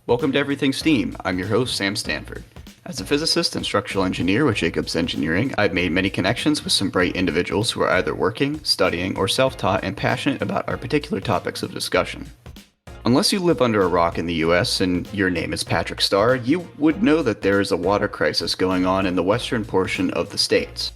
Welcome to Everything STEAM. I'm your host, Sam Stanford. As a physicist and structural engineer with Jacobs Engineering, I've made many connections with some bright individuals who are either working, studying, or self-taught and passionate about our particular topics of discussion. Unless you live under a rock in the US and your name is Patrick Starr, you would know that there is a water crisis going on in the western portion of the states.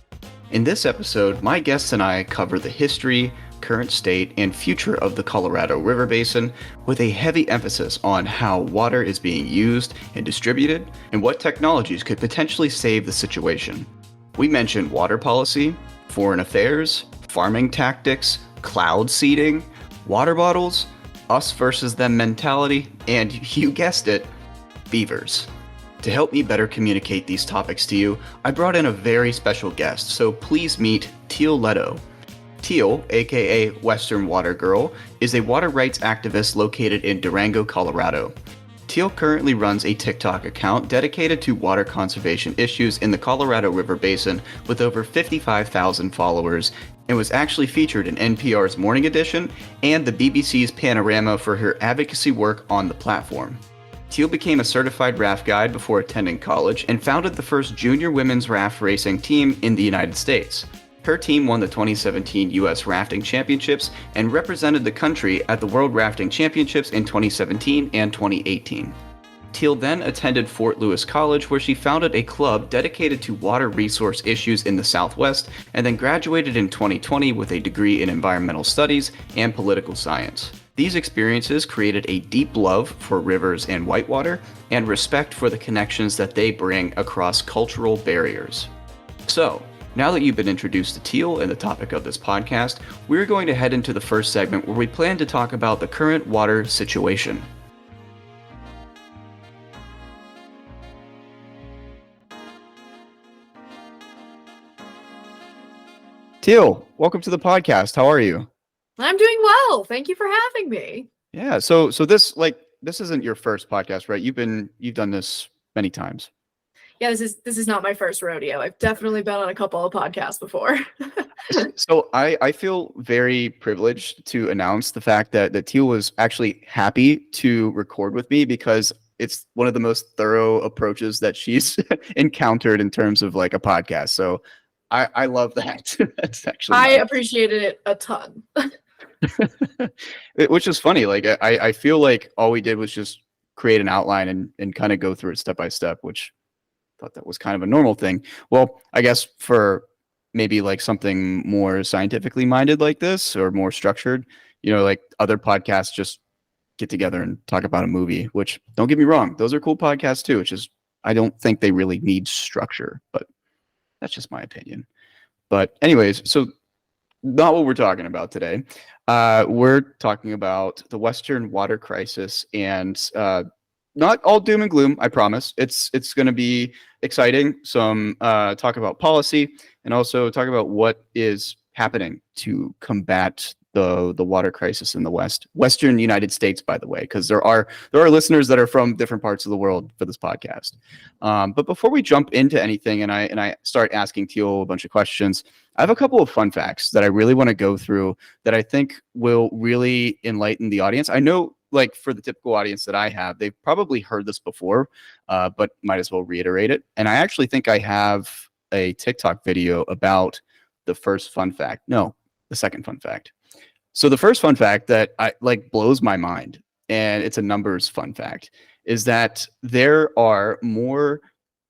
In this episode, my guests and I cover the history, current state, and future of the Colorado River Basin with a heavy emphasis on how water is being used and distributed and what technologies could potentially save the situation. We mention water policy, foreign affairs, farming tactics, cloud seeding, water bottles, us versus them mentality, and you guessed it, beavers. To help me better communicate these topics to you, I brought in a very special guest, so please meet Teal Leto. Teal, aka Western Water Girl, is a water rights activist located in Durango, Colorado. Teal currently runs a TikTok account dedicated to water conservation issues in the Colorado River Basin with over 55,000 followers and was actually featured in NPR's Morning Edition and the BBC's Panorama for her advocacy work on the platform. Teal became a certified raft guide before attending college and founded the first junior women's raft racing team in the United States. Her team won the 2017 U.S. Rafting Championships and represented the country at the World Rafting Championships in 2017 and 2018. Teal then attended Fort Lewis College, where she founded a club dedicated to water resource issues in the Southwest, and then graduated in 2020 with a degree in environmental studies and political science. These experiences created a deep love for rivers and whitewater, and respect for the connections that they bring across cultural barriers. So, now that you've been introduced to Teal and the topic of this podcast, we're going to head into the first segment where we plan to talk about the current water situation. Teal, welcome to the podcast. How are you? I'm doing well. Thank you for having me. Yeah, so this isn't your first podcast, right? You've done this many times. Yeah, this is not my first rodeo. I've definitely been on a couple of podcasts before. So I feel very privileged to announce the fact that Teal was actually happy to record with me because it's one of the most thorough approaches that she's encountered in terms of like a podcast. So I love that. That's actually I nice. appreciated it a ton. Which is funny. Like I feel like all we did was just create an outline and kind of go through it step by step, which I thought that was kind of a normal thing. Well, I guess for maybe like something more scientifically minded like this or more structured, like other podcasts just get together and talk about a movie, which don't get me wrong, those are cool podcasts too. It's just I don't think they really need structure, but that's just my opinion. But anyways, so not what we're talking about today. We're talking about the Western water crisis and not all doom and gloom, I promise. It's going to be exciting. Some talk about policy and also talk about what is happening to combat the water crisis in the Western United States, by the way, because there are listeners that are from different parts of the world for this podcast. But before we jump into anything and I start asking Teal a bunch of questions, I have a couple of fun facts that I really want to go through that I think will really enlighten the audience. I know, like for the typical audience that I have, they've probably heard this before, but might as well reiterate it. And I actually think I have a TikTok video about the first fun fact. No, the second fun fact. So the first fun fact that I like blows my mind, and it's a numbers fun fact, is that there are more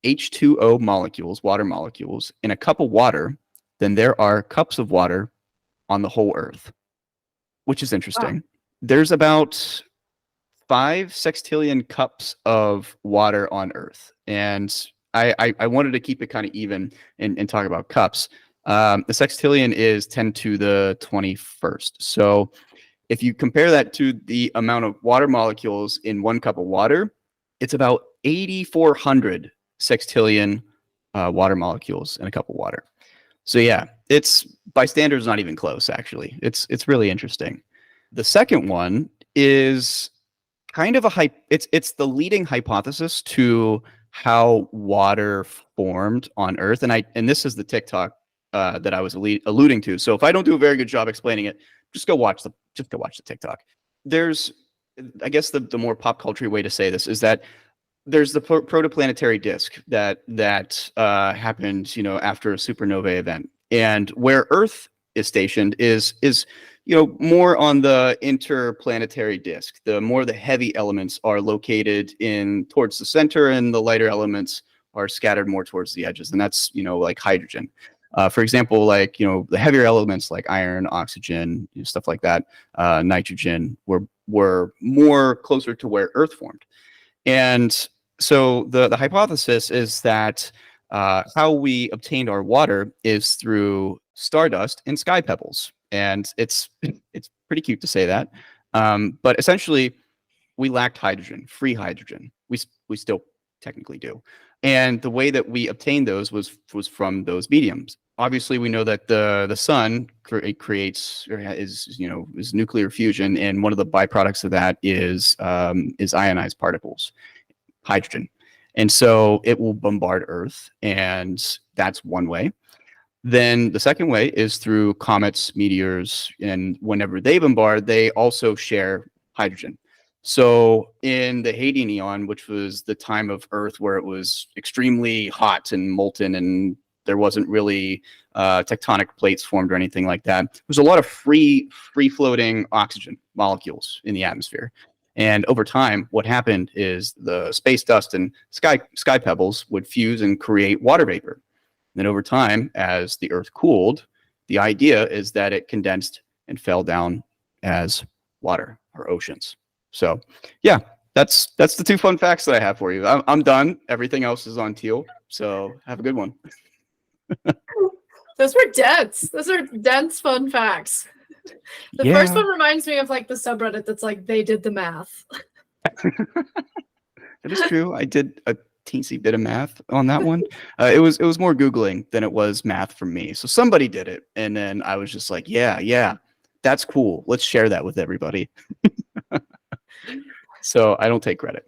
H2O molecules, water molecules, in a cup of water than there are cups of water on the whole Earth, which is interesting. Wow. There's about 5 sextillion cups of water on Earth, and I wanted to keep it kind of even and talk about cups. The sextillion is 10 to the 21st. So if you compare that to the amount of water molecules in one cup of water, it's about 8,400 sextillion water molecules in a cup of water. So yeah, it's by standards not even close, actually. It's really interesting. The second one is kind of it's the leading hypothesis to how water formed on Earth. And this is the TikTok that I was alluding to. So if I don't do a very good job explaining it, just go watch the TikTok. There's I guess the more pop culture way to say this is that there's the protoplanetary disk that happened, after a supernova event, and where Earth is stationed is more on the interplanetary disk. The more the heavy elements are located in towards the center, and the lighter elements are scattered more towards the edges, and that's like hydrogen. For example, like the heavier elements like iron, oxygen, stuff like that, nitrogen were more closer to where Earth formed. And so the hypothesis is that how we obtained our water is through stardust and sky pebbles, and it's pretty cute to say that, but essentially we lacked hydrogen, free hydrogen. We still technically do, and the way that we obtained those was from those mediums. Obviously, we know that the sun creates or is nuclear fusion, and one of the byproducts of that is ionized particles, hydrogen. And so it will bombard Earth, and that's one way. Then the second way is through comets, meteors, and whenever they bombard, they also share hydrogen. So in the Hadean Eon, which was the time of Earth where it was extremely hot and molten, and there wasn't really tectonic plates formed or anything like that, there was a lot of free floating oxygen molecules in the atmosphere. And over time, what happened is the space dust and sky pebbles would fuse and create water vapor. And then over time, as the Earth cooled, the idea is that it condensed and fell down as water or oceans. So yeah, that's the two fun facts that I have for you. I'm done. Everything else is on Teal. So have a good one. Those were dense. Those are dense fun facts. The first one reminds me of like the subreddit that's like they did the math. That is true. I did a teensy bit of math on that one. It was more Googling than it was math from me. So somebody did it, and then I was just like, yeah, that's cool. Let's share that with everybody. So I don't take credit.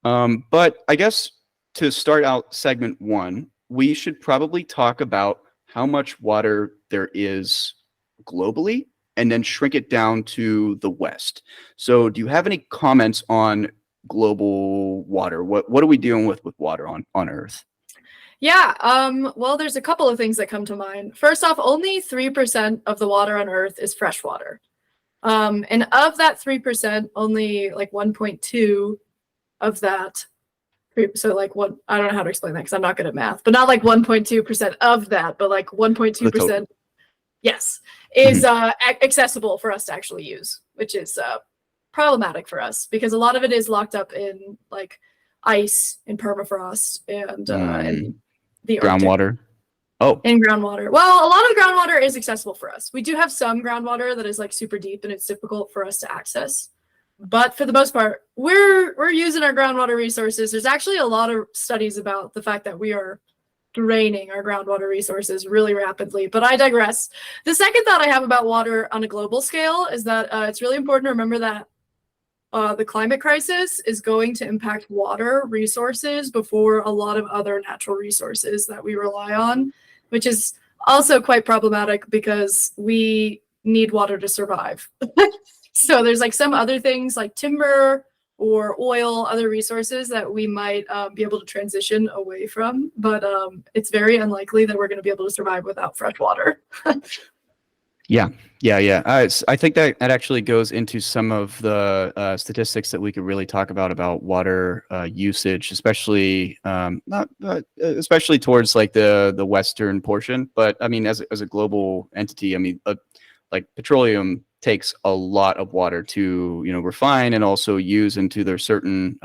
But I guess to start out segment 1, we should probably talk about how much water there is globally, and then shrink it down to the West. So do you have any comments on global water? What are we dealing with water on Earth? Yeah, well, there's a couple of things that come to mind. First off, only 3% of the water on Earth is fresh water. And of that 3%, only like 1.2 of that. So like what, I don't know how to explain that because I'm not good at math, but not like 1.2% of that, but like 1.2%, yes, is accessible for us to actually use, which is problematic for us because a lot of it is locked up in like ice and permafrost and in the groundwater. In groundwater. Well, a lot of the groundwater is accessible for us. We do have some groundwater that is like super deep and it's difficult for us to access. But for the most part, we're using our groundwater resources. There's actually a lot of studies about the fact that we are draining our groundwater resources really rapidly. But I digress. The second thought I have about water on a global scale is that it's really important to remember that the climate crisis is going to impact water resources before a lot of other natural resources that we rely on, which is also quite problematic because we need water to survive. So there's like some other things like timber or oil, other resources that we might be able to transition away from, but it's very unlikely that we're going to be able to survive without fresh water. Yeah. I think that actually goes into some of the statistics that we could really talk about water usage, especially especially towards like the western portion. But I mean, as a global entity, I mean, like petroleum takes a lot of water to refine and also use into their certain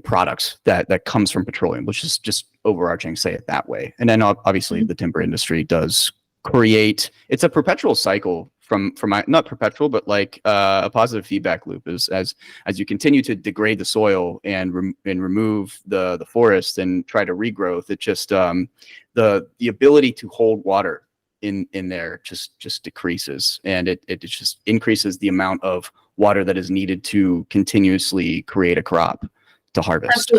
products that comes from petroleum, which is just overarching, say it that way. And then obviously the timber industry does create, it's a perpetual cycle from not perpetual, but like a positive feedback loop is as you continue to degrade the soil and remove the forest and try to regrowth, it just the ability to hold water in there just decreases, and it just increases the amount of water that is needed to continuously create a crop to harvest.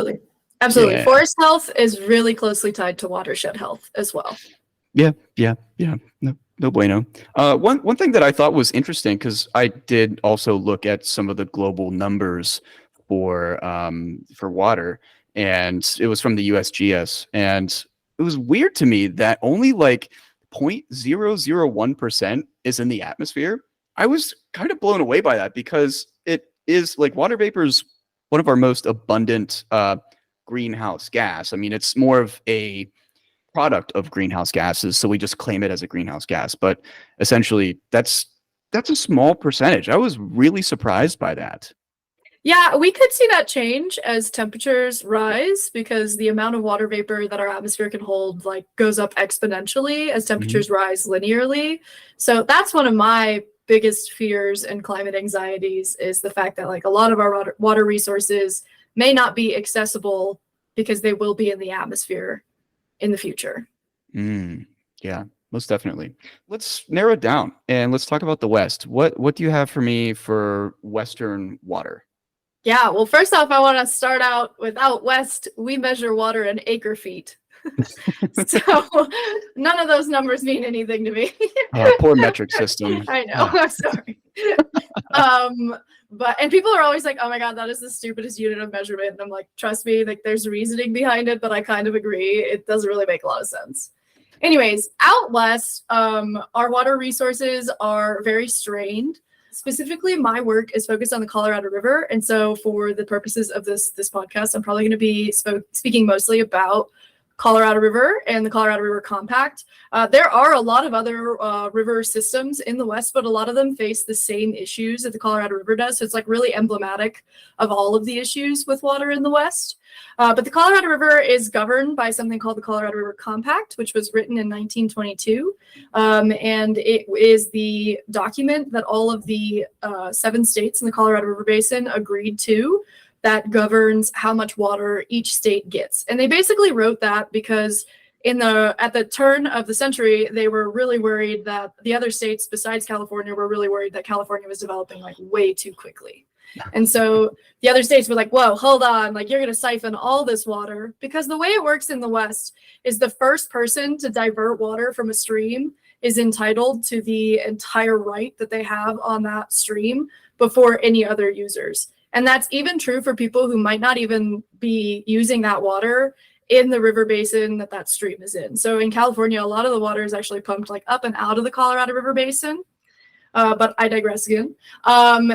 Absolutely. Yeah. Forest health is really closely tied to watershed health as well. Yeah. No, No bueno. One thing that I thought was interesting, because I did also look at some of the global numbers for water, and it was from the USGS, and it was weird to me that only like 0.001% is in the atmosphere. I was kind of blown away by that, because it is like water vapor is one of our most abundant greenhouse gas. I mean, it's more of a product of greenhouse gases, so we just claim it as a greenhouse gas. But essentially, that's a small percentage. I was really surprised by that. Yeah, we could see that change as temperatures rise because the amount of water vapor that our atmosphere can hold like goes up exponentially as temperatures rise linearly. So that's one of my biggest fears and climate anxieties is the fact that like a lot of our water resources may not be accessible because they will be in the atmosphere in the future. Yeah, most definitely. Let's narrow it down and let's talk about the West. What do you have for me for Western water? Yeah, well, first off, I want to start out with out west, we measure water in acre feet. So none of those numbers mean anything to me. Poor metric system. I know, I'm sorry. And people are always like, oh my God, that is the stupidest unit of measurement. And I'm like, trust me, like there's reasoning behind it, but I kind of agree. It doesn't really make a lot of sense. Anyways, out west, our water resources are very strained. Specifically, my work is focused on the Colorado River. And so for the purposes of this podcast, I'm probably going to be speaking mostly about Colorado River and the Colorado River Compact. There are a lot of other river systems in the West, but a lot of them face the same issues that the Colorado River does. So it's like really emblematic of all of the issues with water in the West. But the Colorado River is governed by something called the Colorado River Compact, which was written in 1922. And it is the document that all of the 7 states in the Colorado River Basin agreed to that governs how much water each state gets. And they basically wrote that because at the turn of the century, they were really worried that the other states besides California were really worried that California was developing like way too quickly. And so the other states were like, whoa, hold on, like you're going to siphon all this water, because the way it works in the West is the first person to divert water from a stream is entitled to the entire right that they have on that stream before any other users. And that's even true for people who might not even be using that water in the river basin that stream is in. So in California, a lot of the water is actually pumped like up and out of the Colorado River Basin. But I digress again.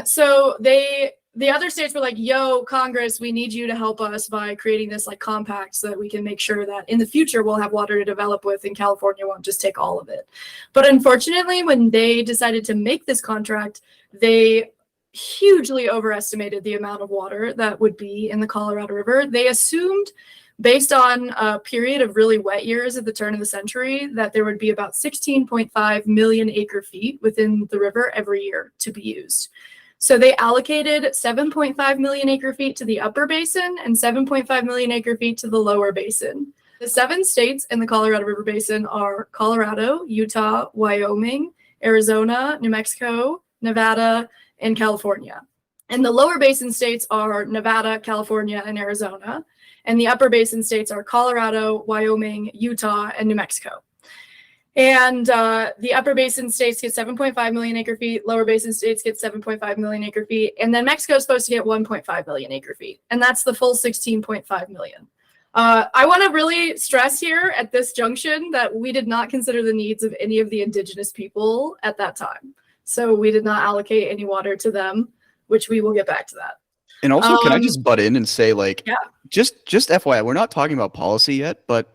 So the other states were like, yo, Congress, we need you to help us by creating this like compact so that we can make sure that in the future we'll have water to develop with and California won't just take all of it. But unfortunately, when they decided to make this contract, they hugely overestimated the amount of water that would be in the Colorado River. They assumed, based on a period of really wet years at the turn of the century, that there would be about 16.5 million acre feet within the river every year to be used. So they allocated 7.5 million acre feet to the upper basin and 7.5 million acre feet to the lower basin. The 7 states in the Colorado River Basin are Colorado, Utah, Wyoming, Arizona, New Mexico, Nevada, and California. And the lower basin states are Nevada, California, and Arizona. And the upper basin states are Colorado, Wyoming, Utah, and New Mexico. And the upper basin states get 7.5 million acre feet, lower basin states get 7.5 million acre feet, and then Mexico is supposed to get 1.5 million acre feet. And that's the full 16.5 million. I want to really stress here at this junction that we did not consider the needs of any of the indigenous people at that time. So we did not allocate any water to them, which we will get back to that. And also, can I just butt in and say, like, yeah. just FYI, we're not talking about policy yet, but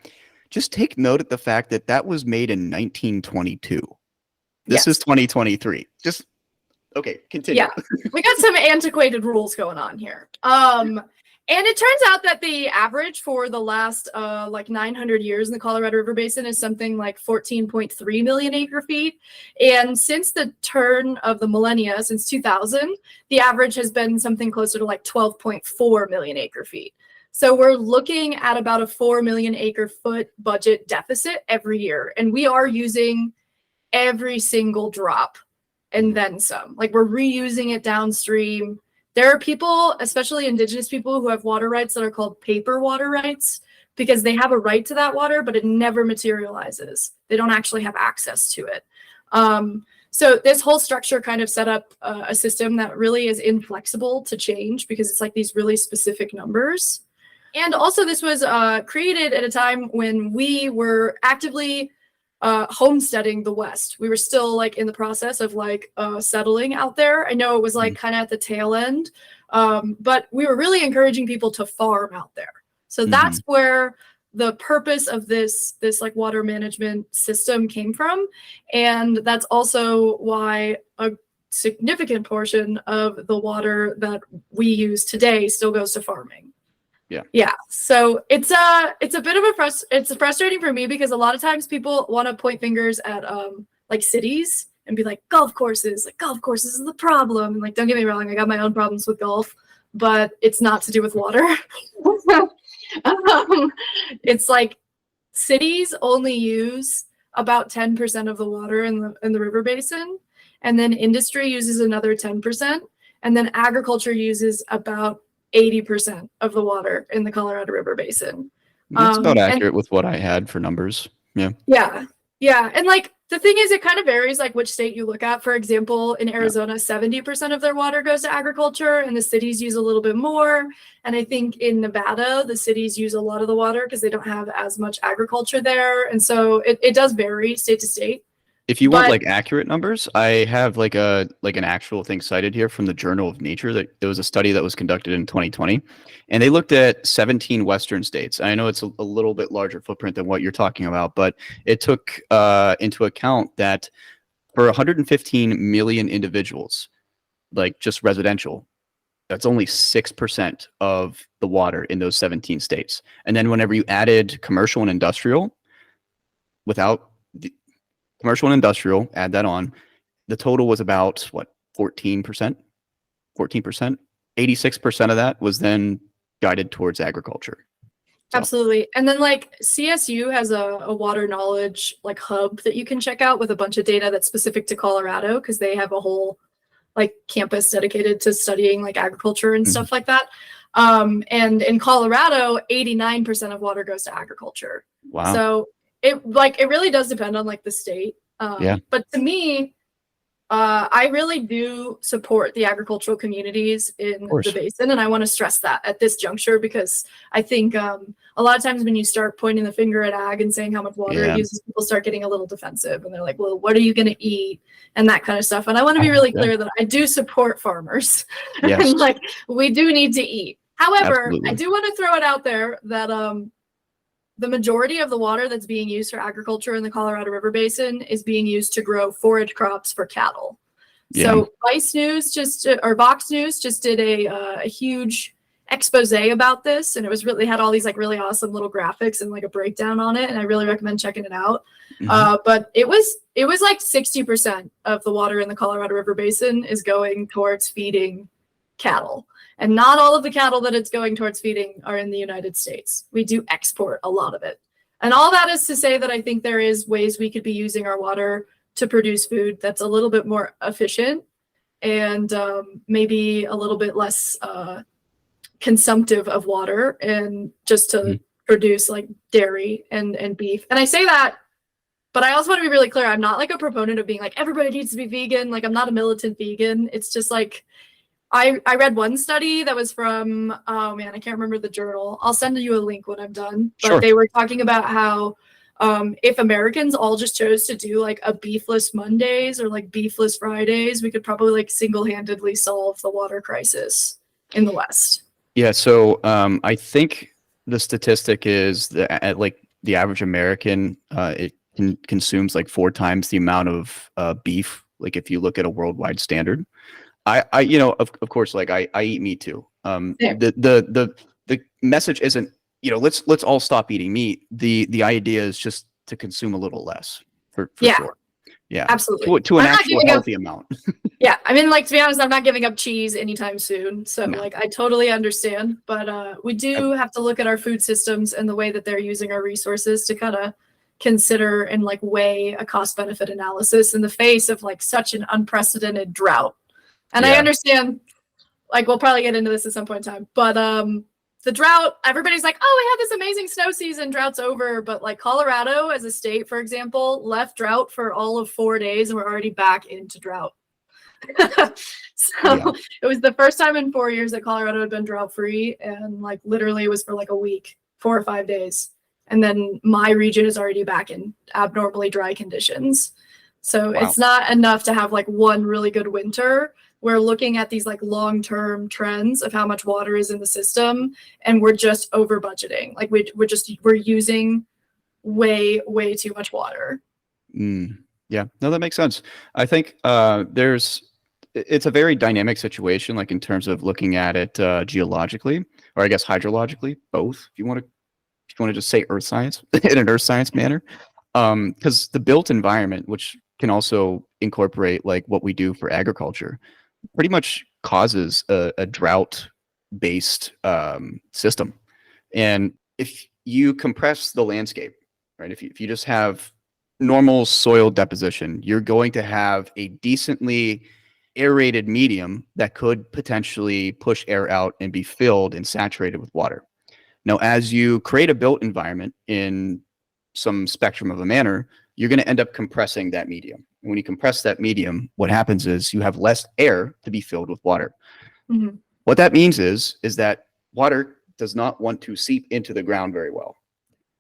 just take note of the fact that that was made in 1922. This is 2023. Just, okay, continue. Yeah, we got some antiquated rules going on here. And it turns out that the average for the last like 900 years in the Colorado River Basin is something like 14.3 million acre feet. And since the turn of the millennia, since 2000, the average has been something closer to like 12.4 million acre feet. So we're looking at about a 4 million acre foot budget deficit every year. And we are using every single drop and then some. Like we're reusing it downstream. There are people, especially indigenous people, who have water rights that are called paper water rights because they have a right to that water, but it never materializes. They don't actually have access to it. So this whole structure kind of set up a system that really is inflexible to change because it's like these really specific numbers. And also this was created at a time when we were actively homesteading the West. We were still like in the process of like settling out there. I know it was like kind of at the tail end, but we were really encouraging people to farm out there. So that's where the purpose of this like water management system came from. And that's also why a significant portion of the water that we use today still goes to farming. Yeah. So it's a bit of it's frustrating for me because a lot of times people want to point fingers at like cities and be like golf courses is the problem. And like, don't get me wrong, I got my own problems with golf, but it's not to do with water. It's like cities only use about 10% of the water in the river basin, and then industry uses another 10%, and then agriculture uses about 80% of the water in the Colorado River Basin. That's about accurate with what I had for numbers. Yeah. And like the thing is, it kind of varies like which state you look at. For example, in Arizona, 70% of their water goes to agriculture, and the cities use a little bit more. And I think in Nevada, the cities use a lot of the water because they don't have as much agriculture there. And so it does vary state to state. If you want like accurate numbers, I have like an actual thing cited here from the Journal of Nature. That there was a study that was conducted in 2020, and they looked at 17 Western states. I know it's a little bit larger footprint than what you're talking about, but it took into account that for 115 million individuals, like just residential, that's only 6% of the water in those 17 states. And then whenever you added commercial and industrial, commercial and industrial, add that on, the total was about, 14%? 14%? 86% of that was then guided towards agriculture. So. Absolutely. And then like CSU has a water knowledge like hub that you can check out with a bunch of data that's specific to Colorado because they have a whole like campus dedicated to studying like agriculture and stuff like that. And in Colorado, 89% of water goes to agriculture. Wow. So it really does depend on like the state. But to me, I really do support the agricultural communities in the basin. And I want to stress that at this juncture, because I think a lot of times when you start pointing the finger at ag and saying how much water it uses, people start getting a little defensive and they're like, well, what are you going to eat? And that kind of stuff. And I want to be really clear that I do support farmers. And like, we do need to eat. However, I do want to throw it out there that the majority of the water that's being used for agriculture in the Colorado River Basin is being used to grow forage crops for cattle. So Vox News just did a huge expose about this, and it was really had all these like really awesome little graphics and like a breakdown on it, and I really recommend checking it out. But it was like 60% of the water in the Colorado River Basin is going towards feeding cattle. And not all of the cattle that it's going towards feeding are in the United States. We do export a lot of it. And all that is to say that I think there is ways we could be using our water to produce food that's a little bit more efficient and maybe a little bit less consumptive of water, and just to produce like dairy and beef. And I say that, but I also want to be really clear. I'm not like a proponent of being like, everybody needs to be vegan. Like, I'm not a militant vegan. It's just like, I read one study that was from, oh man, I can't remember the journal. I'll send you a link when I'm done. But they were talking about how if Americans all just chose to do like a beefless Mondays or like beefless Fridays, we could probably like single-handedly solve the water crisis in the West. Yeah, so I think the statistic is that like the average American, it consumes like 4 times the amount of beef, like if you look at a worldwide standard. I you know, of course, like I eat meat too. The message isn't, you know, let's all stop eating meat. The idea is just to consume a little less for sure. Yeah, absolutely. To an actual healthy amount. Yeah, I mean, like, to be honest, I'm not giving up cheese anytime soon. So like, I totally understand, but we do have to look at our food systems and the way that they're using our resources to kind of consider and like weigh a cost benefit analysis in the face of like such an unprecedented drought. And I understand, like, we'll probably get into this at some point in time, but the drought, everybody's like, oh, we had this amazing snow season, drought's over. But like Colorado as a state, for example, left drought for all of 4 days and we're already back into drought. So it was the first time in 4 years that Colorado had been drought free, and like literally it was for like a week, 4 or 5 days. And then my region is already back in abnormally dry conditions. So it's not enough to have like one really good winter. We're looking at these like long-term trends of how much water is in the system, and we're just over budgeting. Like we're using way too much water. Yeah, no, that makes sense. I think it's a very dynamic situation, like in terms of looking at it geologically, or I guess hydrologically, both. If you want to just say earth science in an earth science manner, because the built environment, which can also incorporate like what we do for agriculture, pretty much causes a drought-based system. And if you compress the landscape, right, if you just have normal soil deposition, you're going to have a decently aerated medium that could potentially push air out and be filled and saturated with water. Now, as you create a built environment in some spectrum of a manner, you're going to end up compressing that medium. And when you compress that medium, what happens is you have less air to be filled with water. Mm-hmm. What that means is that water does not want to seep into the ground very well.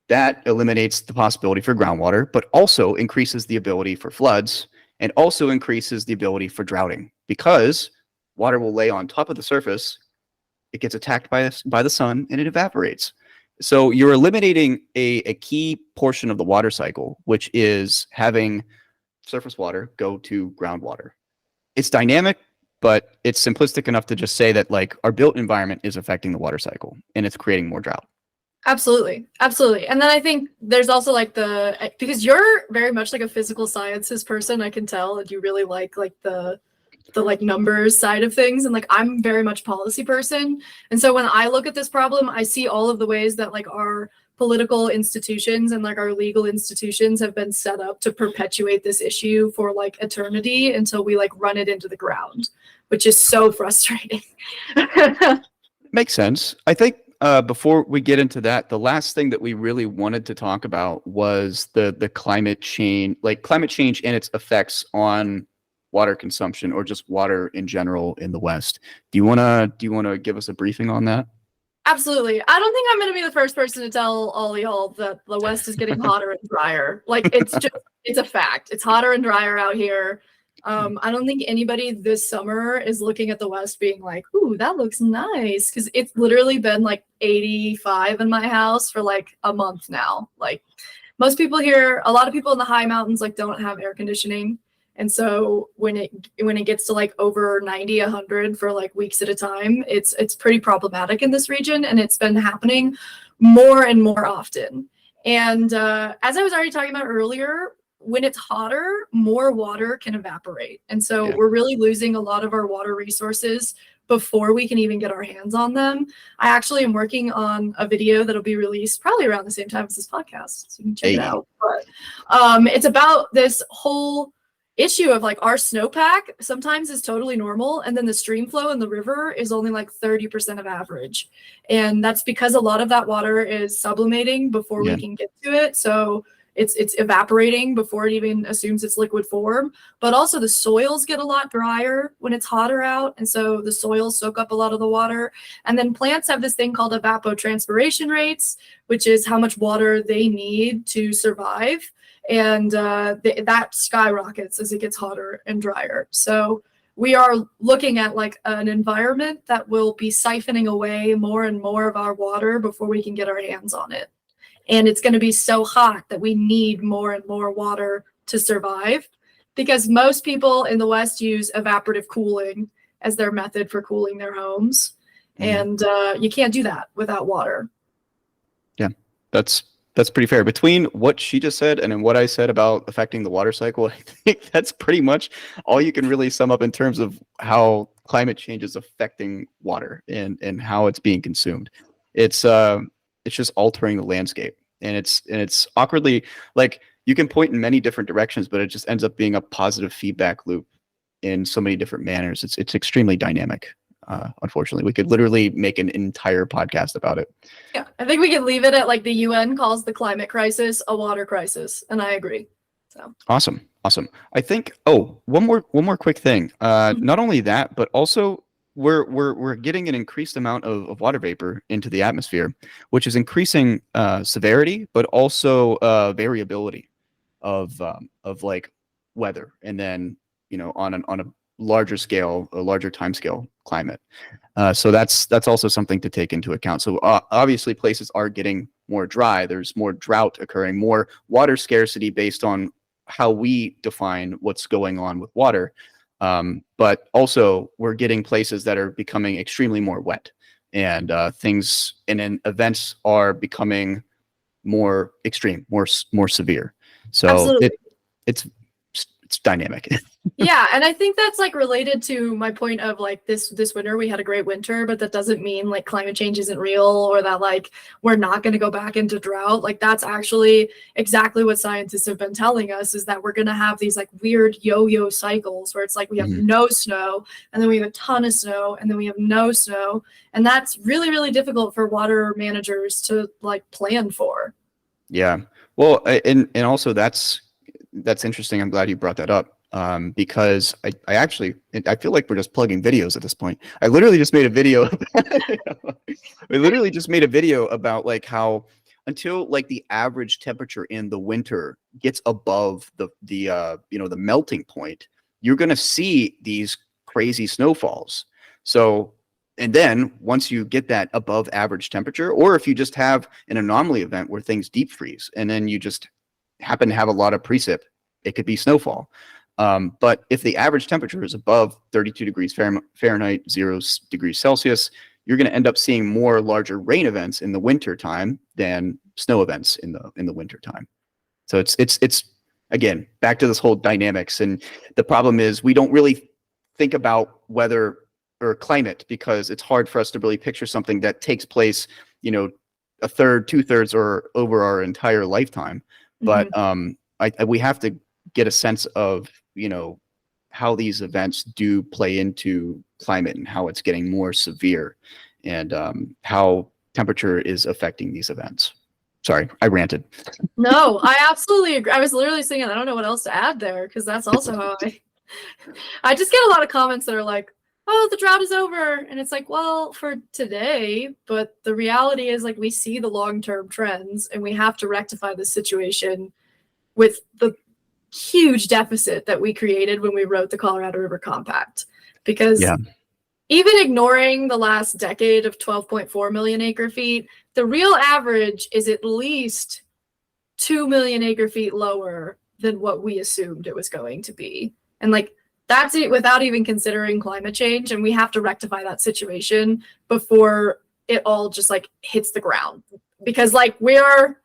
That eliminates the possibility for groundwater, but also increases the ability for floods and also increases the ability for droughting, because water will lay on top of the surface, it gets attacked by the sun, and it evaporates. So you're eliminating a key portion of the water cycle, which is having surface water go to groundwater. It's dynamic, but it's simplistic enough to just say that like our built environment is affecting the water cycle and it's creating more drought. Absolutely. And then I think there's also like because you're very much like a physical sciences person, I can tell, and you really like the like numbers side of things, and like I'm very much policy person. And so when I look at this problem, I see all of the ways that like our political institutions and like our legal institutions have been set up to perpetuate this issue for like eternity until we like run it into the ground, which is so frustrating. Makes sense. I think before we get into that, the last thing that we really wanted to talk about was the climate change and its effects on water consumption, or just water in general in the West. Do you wanna give us a briefing on that? Absolutely. I don't think I'm going to be the first person to tell all y'all that the West is getting hotter and drier. Like it's a fact. It's hotter and drier out here. I don't think anybody this summer is looking at the West being like, ooh, that looks nice. Because it's literally been like 85 in my house for like a month now. Like most people here, a lot of people in the high mountains like don't have air conditioning. And so when it gets to like over 90, 100 for like weeks at a time, it's pretty problematic in this region, and it's been happening more and more often. And as I was already talking about earlier, when it's hotter, more water can evaporate. And so we're really losing a lot of our water resources before we can even get our hands on them. I actually am working on a video that'll be released probably around the same time as this podcast, so you can check it out. But it's about this whole issue of like our snowpack sometimes is totally normal, and then the stream flow in the river is only like 30% of average, and that's because a lot of that water is sublimating before we can get to it. So it's evaporating before it even assumes its liquid form. But also the soils get a lot drier when it's hotter out, and so the soils soak up a lot of the water. And then plants have this thing called evapotranspiration rates, which is how much water they need to survive. And that skyrockets as it gets hotter and drier. So we are looking at like an environment that will be siphoning away more and more of our water before we can get our hands on it. And it's going to be so hot that we need more and more water to survive, because most people in the West use evaporative cooling as their method for cooling their homes. And you can't do that without water. Yeah, that's pretty fair. Between what she just said and then what I said about affecting the water cycle, I think that's pretty much all you can really sum up in terms of how climate change is affecting water and how it's being consumed. It's just altering the landscape, and it's awkwardly, like, you can point in many different directions, but it just ends up being a positive feedback loop in so many different manners. It's extremely dynamic. Unfortunately, we could literally make an entire podcast about it. Yeah, I think we can leave it at like the UN calls the climate crisis a water crisis, and I agree. So Awesome. I think. Oh, one more quick thing. Not only that, but also we're getting an increased amount of water vapor into the atmosphere, which is increasing severity, but also variability of like weather, and then on a larger scale, a larger time scale climate. So that's also something to take into account. So obviously places are getting more dry. There's more drought occurring, more water scarcity based on how we define what's going on with water. But also we're getting places that are becoming extremely more wet, and things and then events are becoming more extreme, more severe. So absolutely. It's dynamic. Yeah, and I think that's like related to my point of like this winter we had a great winter, but that doesn't mean like climate change isn't real, or that like we're not going to go back into drought. Like that's actually exactly what scientists have been telling us, is that we're going to have these like weird yo-yo cycles where it's like we have no snow, and then we have a ton of snow, and then we have no snow, and that's really, really difficult for water managers to like plan for. Yeah. Well, and also that's interesting. I'm glad you brought that up. Because I feel like we're just plugging videos at this point. I literally just made a video. We literally just made a video about like how until like the average temperature in the winter gets above the melting point, you're going to see these crazy snowfalls. So, and then once you get that above average temperature, or if you just have an anomaly event where things deep freeze and then you just happen to have a lot of precip, it could be snowfall. But if the average temperature is above 32 degrees Fahrenheit, 0 degrees Celsius, you're going to end up seeing more larger rain events in the winter time than snow events in the winter time. So it's again back to this whole dynamics, and the problem is we don't really think about weather or climate because it's hard for us to really picture something that takes place, a third, 2/3, or over our entire lifetime. But we have to get a sense of how these events do play into climate and how it's getting more severe, and how temperature is affecting these events. Sorry, I ranted. No, I absolutely agree. I was literally saying I don't know what else to add there, because that's also how I just get a lot of comments that are like, oh, the drought is over, and it's like, well, for today, but the reality is like we see the long-term trends, and we have to rectify the situation with the huge deficit that we created when we wrote the Colorado River Compact. Because even ignoring the last decade of 12.4 million acre feet, the real average is at least 2 million acre feet lower than what we assumed it was going to be. And like that's it without even considering climate change, and we have to rectify that situation before it all just like hits the ground, because like we are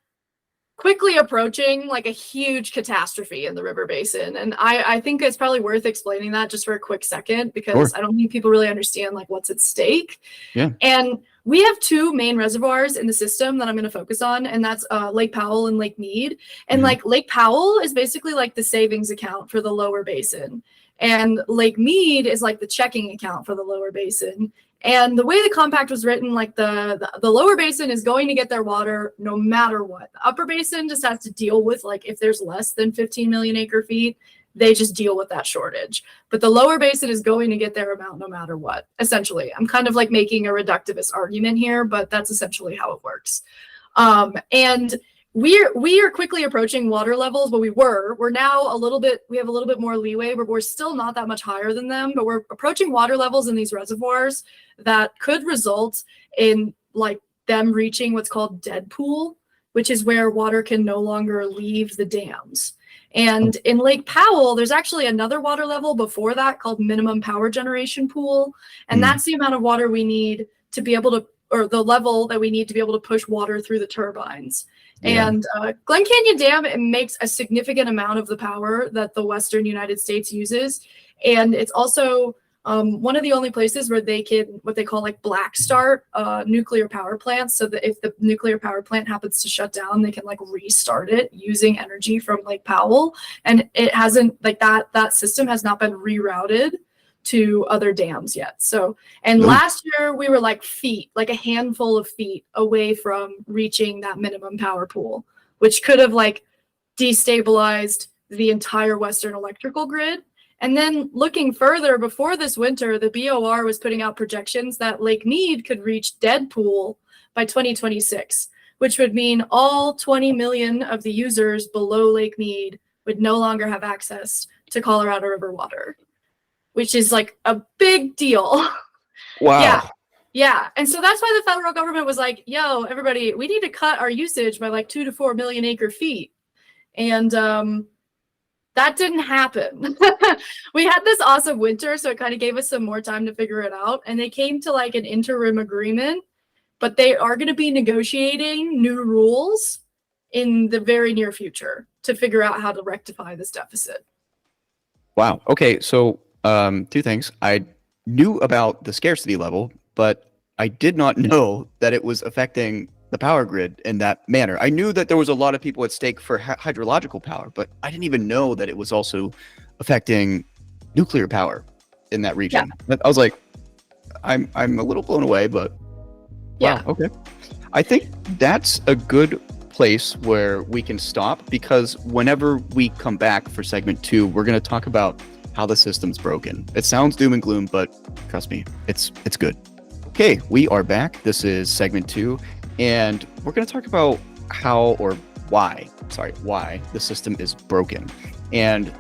quickly approaching like a huge catastrophe in the river basin. And I think it's probably worth explaining that just for a quick second, because I don't think people really understand like what's at stake. Yeah. And we have two main reservoirs in the system that I'm going to focus on, and that's Lake Powell and Lake Mead. And like Lake Powell is basically like the savings account for the lower basin, and Lake Mead is like the checking account for the lower basin. And the way the compact was written, like the lower basin is going to get their water no matter what. The upper basin just has to deal with like if there's less than 15 million acre feet, they just deal with that shortage. But the lower basin is going to get their amount no matter what, essentially. I'm kind of like making a reductivist argument here, but that's essentially how it works. And we are quickly approaching water levels, but we're now we have a little bit more leeway, but we're still not that much higher than them, but we're approaching water levels in these reservoirs that could result in like them reaching what's called dead pool, which is where water can no longer leave the dams. And in Lake Powell, there's actually another water level before that called minimum power generation pool. And that's the amount of water we need to be able to, or the level that we need to be able to push water through the turbines. And Glen Canyon Dam, it makes a significant amount of the power that the Western United States uses. And it's also one of the only places where they can, what they call like black start nuclear power plants. So that if the nuclear power plant happens to shut down, they can like restart it using energy from Lake Powell. And it hasn't, like that system has not been rerouted to other dams yet. So, and last year we were like a handful of feet away from reaching that minimum power pool, which could have like destabilized the entire Western electrical grid. And then looking further, before this winter, the BOR was putting out projections that Lake Mead could reach dead pool by 2026, which would mean all 20 million of the users below Lake Mead would no longer have access to Colorado River water, which is like a big deal. Wow. Yeah. And so that's why the federal government was like, yo, everybody, we need to cut our usage by like 2 to 4 million acre feet. And that didn't happen. We had this awesome winter, so it kind of gave us some more time to figure it out. And they came to like an interim agreement, but they are going to be negotiating new rules in the very near future to figure out how to rectify this deficit. Wow. Okay. So, two things. I knew about the scarcity level, but I did not know that it was affecting the power grid in that manner. I knew that there was a lot of people at stake for hydrological power, but I didn't even know that it was also affecting nuclear power in that region. Yeah. I was like, I'm a little blown away, but yeah. Wow, okay. I think that's a good place where we can stop, because whenever we come back for segment 2, we're going to talk about how the system's broken. It sounds doom and gloom, but trust me, it's good. Okay, we are back. This is segment 2, and we're going to talk about why the system is broken. And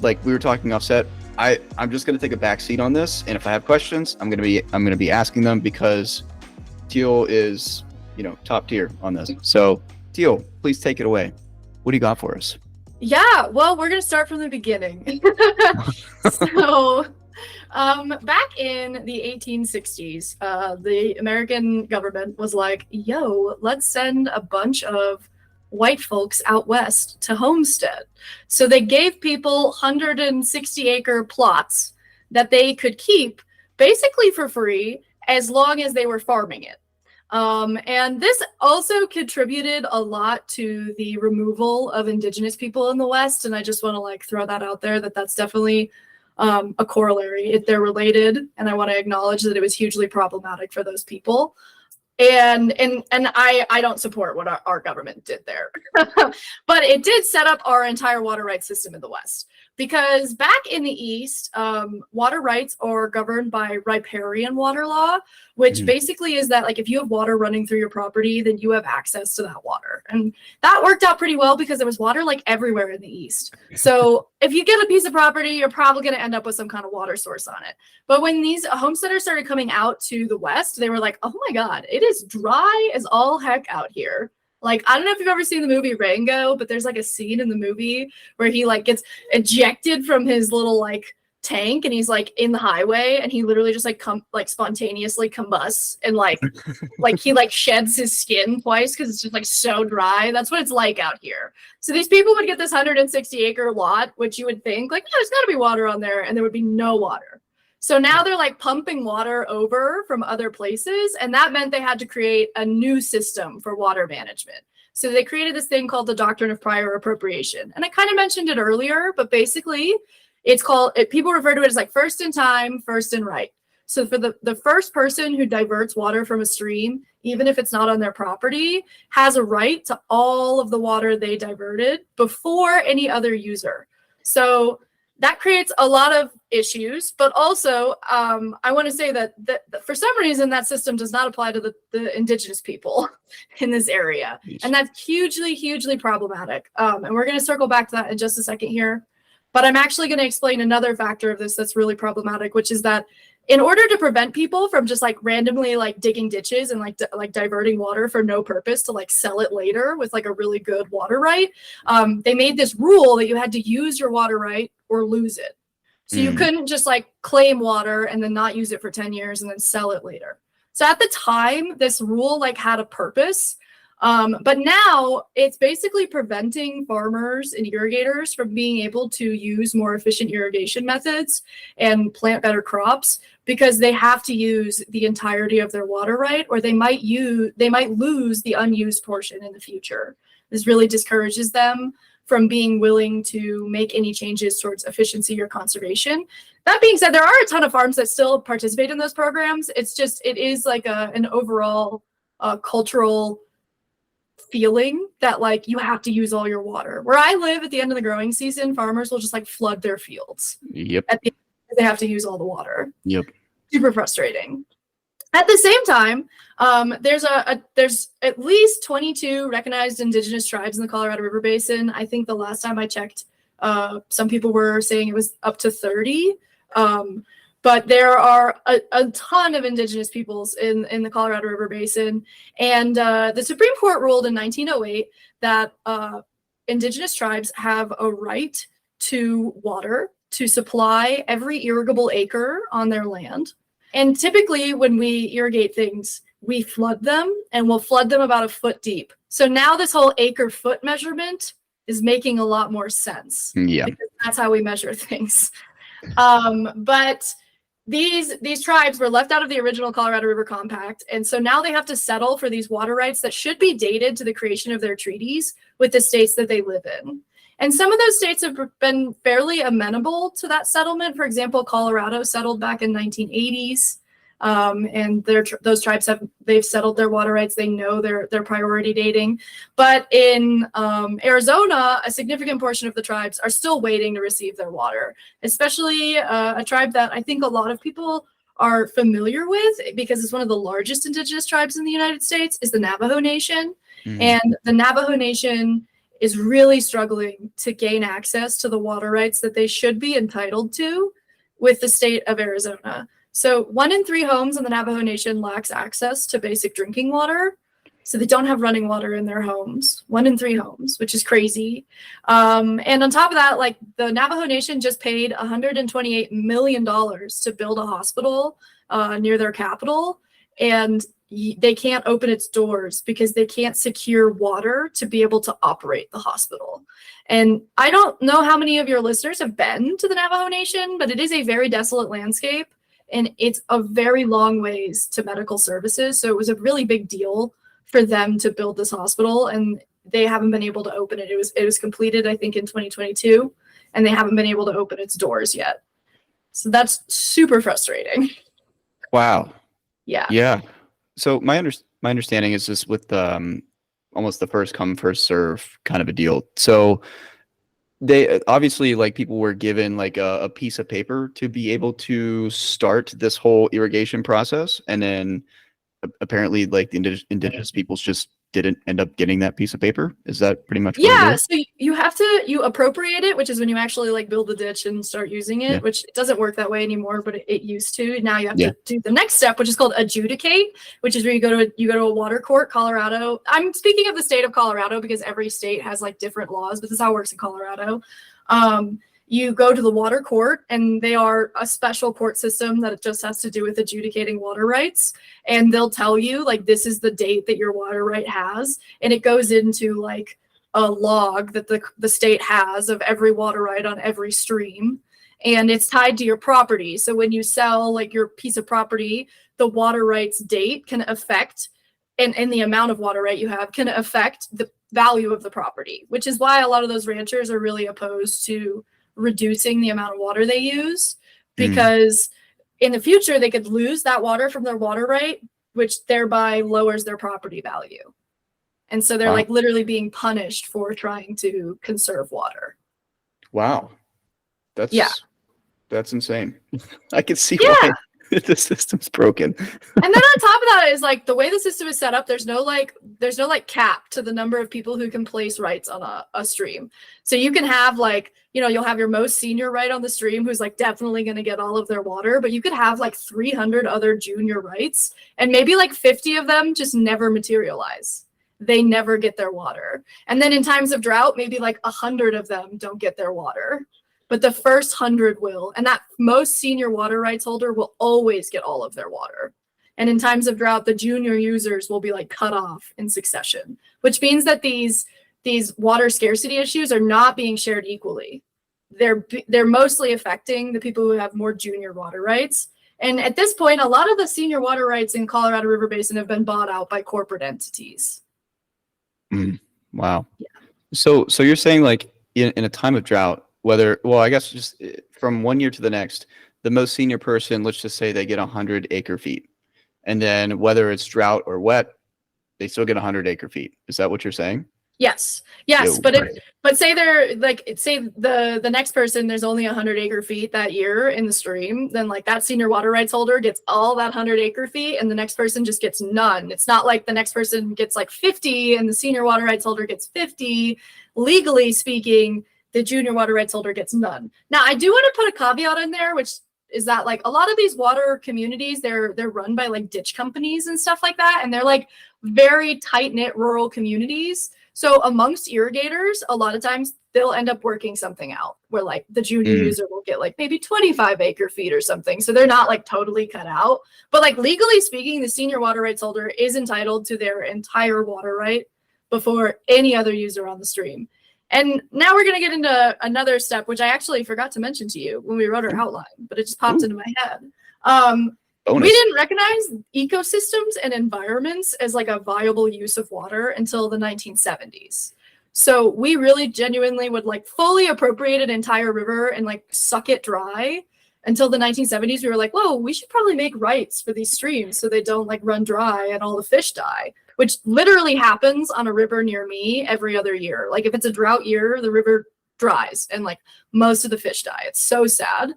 like we were talking offset, I'm just going to take a back seat on this, and if I have questions, I'm going to be asking them, because Teal is, top tier on this. So Teal, please take it away. What do you got for us? Yeah, well, we're going to start from the beginning. So back in the 1860s, the American government was like, yo, let's send a bunch of white folks out west to homestead. So they gave people 160-acre plots that they could keep basically for free as long as they were farming it. And this also contributed a lot to the removal of indigenous people in the West. And I just want to throw that out there, that's definitely a corollary. They're related. And I want to acknowledge that it was hugely problematic for those people. And I don't support what our government did there. But it did set up our entire water rights system in the West. Because back in the East, water rights are governed by riparian water law, which basically is that if you have water running through your property, then you have access to that water. And that worked out pretty well because there was water everywhere in the East. So if you get a piece of property, you're probably going to end up with some kind of water source on it. But when these homesteaders started coming out to the West, they were like, oh my God, it is dry as all heck out here. I don't know if you've ever seen the movie Rango, but there's a scene in the movie where he gets ejected from his little tank, and he's in the highway, and he literally just spontaneously combusts, and he sheds his skin twice because it's just so dry. That's what it's like out here. So these people would get this 160-acre lot, which you would think there's got to be water on there, and there would be no water. So now they're pumping water over from other places, and that meant they had to create a new system for water management. So they created this thing called the Doctrine of Prior Appropriation. And I kind of mentioned it earlier, but basically people refer to it as first in time, first in right. So for the first person who diverts water from a stream, even if it's not on their property, has a right to all of the water they diverted before any other user. So that creates a lot of issues, but also I want to say that for some reason that system does not apply to the indigenous people in this area. And that's hugely, hugely problematic. And we're going to circle back to that in just a second here. But I'm actually going to explain another factor of this that's really problematic, which is that in order to prevent people from just randomly digging ditches and diverting water for no purpose to sell it later with a really good water right, they made this rule that you had to use your water right or lose it. So you couldn't just claim water and then not use it for 10 years and then sell it later. So at the time, this rule had a purpose. But now it's basically preventing farmers and irrigators from being able to use more efficient irrigation methods and plant better crops, because they have to use the entirety of their water right, or they might lose the unused portion in the future. This really discourages them from being willing to make any changes towards efficiency or conservation. That being said, there are a ton of farms that still participate in those programs. It's just, it is like an overall cultural feeling that like you have to use all your water. Where I live, at the end of the growing season, farmers will just like flood their fields. Yep. They have to use all the water. Yep. Super frustrating. At the same time, there's at least 22 recognized indigenous tribes in the Colorado River Basin. I think the last time I checked, some people were saying it was up to 30. But there are a ton of indigenous peoples in the Colorado River Basin. And the Supreme Court ruled in 1908 that indigenous tribes have a right to water to supply every irrigable acre on their land. And typically when we irrigate things, we flood them, and we'll flood them about a foot deep. So now this whole acre foot measurement is making a lot more sense. Yeah. Because that's how we measure things. But these tribes were left out of the original Colorado River Compact, and so now they have to settle for these water rights that should be dated to the creation of their treaties with the states that they live in. And some of those states have been fairly amenable to that settlement. For example, Colorado settled back in 1980s, and those tribes they've settled their water rights. They know their priority dating. But in Arizona, a significant portion of the tribes are still waiting to receive their water, especially a tribe that I think a lot of people are familiar with because it's one of the largest indigenous tribes in the United States, is the Navajo Nation. Mm-hmm. And the Navajo Nation is really struggling to gain access to the water rights that they should be entitled to with the state of Arizona. So 1 in 3 homes in the Navajo Nation lacks access to basic drinking water. So they don't have running water in their homes, 1 in 3 homes, which is crazy. And on top of that, like the Navajo Nation just paid $128 million to build a hospital near their capital. And they can't open its doors because they can't secure water to be able to operate the hospital. And I don't know how many of your listeners have been to the Navajo Nation, but it is a very desolate landscape, and it's a very long ways to medical services. So it was a really big deal for them to build this hospital, and they haven't been able to open it. It was completed, I think, in 2022, and they haven't been able to open its doors yet. So that's super frustrating. Wow. Yeah. Yeah. So my understanding is just with almost the first come first serve kind of a deal. So they obviously, like, people were given like a piece of paper to be able to start this whole irrigation process, and then apparently like the indigenous peoples just didn't end up getting that piece of paper. Is that pretty much what it is? So you appropriate it, which is when you actually like build the ditch and start using it, which doesn't work that way anymore, but it used to. Now you have to do the next step, which is called adjudicate, which is where you go to a water court. Colorado, I'm speaking of the state of Colorado because every state has like different laws, but this is how it works in Colorado. You go to the water court, and they are a special court system that it just has to do with adjudicating water rights. And they'll tell you, like, this is the date that your water right has. And it goes into like a log that the state has of every water right on every stream. And it's tied to your property. So when you sell like your piece of property, the water rights date can affect, and the amount of water right you have can affect the value of the property, which is why a lot of those ranchers are really opposed to reducing the amount of water they use, because in the future they could lose that water from their water right, which thereby lowers their property value. And so they're like literally being punished for trying to conserve water. Wow. That's insane. I can see why the system's broken. And then on top of that is like the way the system is set up, there's no cap to the number of people who can place rights on a stream. So you can have like, you'll have your most senior right on the stream who's like definitely going to get all of their water, but you could have like 300 other junior rights, and maybe like 50 of them just never materialize. They never get their water. And then in times of drought, maybe like 100 of them don't get their water, but the first 100 will. And that most senior water rights holder will always get all of their water. And in times of drought, the junior users will be like cut off in succession, which means that these water scarcity issues are not being shared equally. They're mostly affecting the people who have more junior water rights. And at this point, a lot of the senior water rights in Colorado River Basin have been bought out by corporate entities. Wow. Yeah. So you're saying like in a time of drought, whether, well, I guess just from one year to the next, the most senior person, let's just say they get 100 acre feet. And then whether it's drought or wet, they still get 100 acre feet. Is that what you're saying? Yes, Yo, but say they're like, say the next person, there's only 100 acre feet that year in the stream, then like that senior water rights holder gets all that 100 acre feet and the next person just gets none. It's not like the next person gets like 50 and the senior water rights holder gets 50. Legally speaking, the junior water rights holder gets none. Now, I do want to put a caveat in there, which is that like a lot of these water communities, they're run by like ditch companies and stuff like that, and they're like very tight-knit rural communities. So amongst irrigators, a lot of times they'll end up working something out where like the junior user will get like maybe 25 acre feet or something. So they're not like totally cut out. But like legally speaking, the senior water rights holder is entitled to their entire water right before any other user on the stream. And now we're going to get into another step, which I actually forgot to mention to you when we wrote our outline, but it just popped into my head. We didn't recognize ecosystems and environments as like a viable use of water until the 1970s. So we really genuinely would like fully appropriate an entire river and like suck it dry. Until the 1970s, we were like, whoa, we should probably make rights for these streams so they don't like run dry and all the fish die, which literally happens on a river near me every other year. Like if it's a drought year, the river dries and like most of the fish die. It's so sad.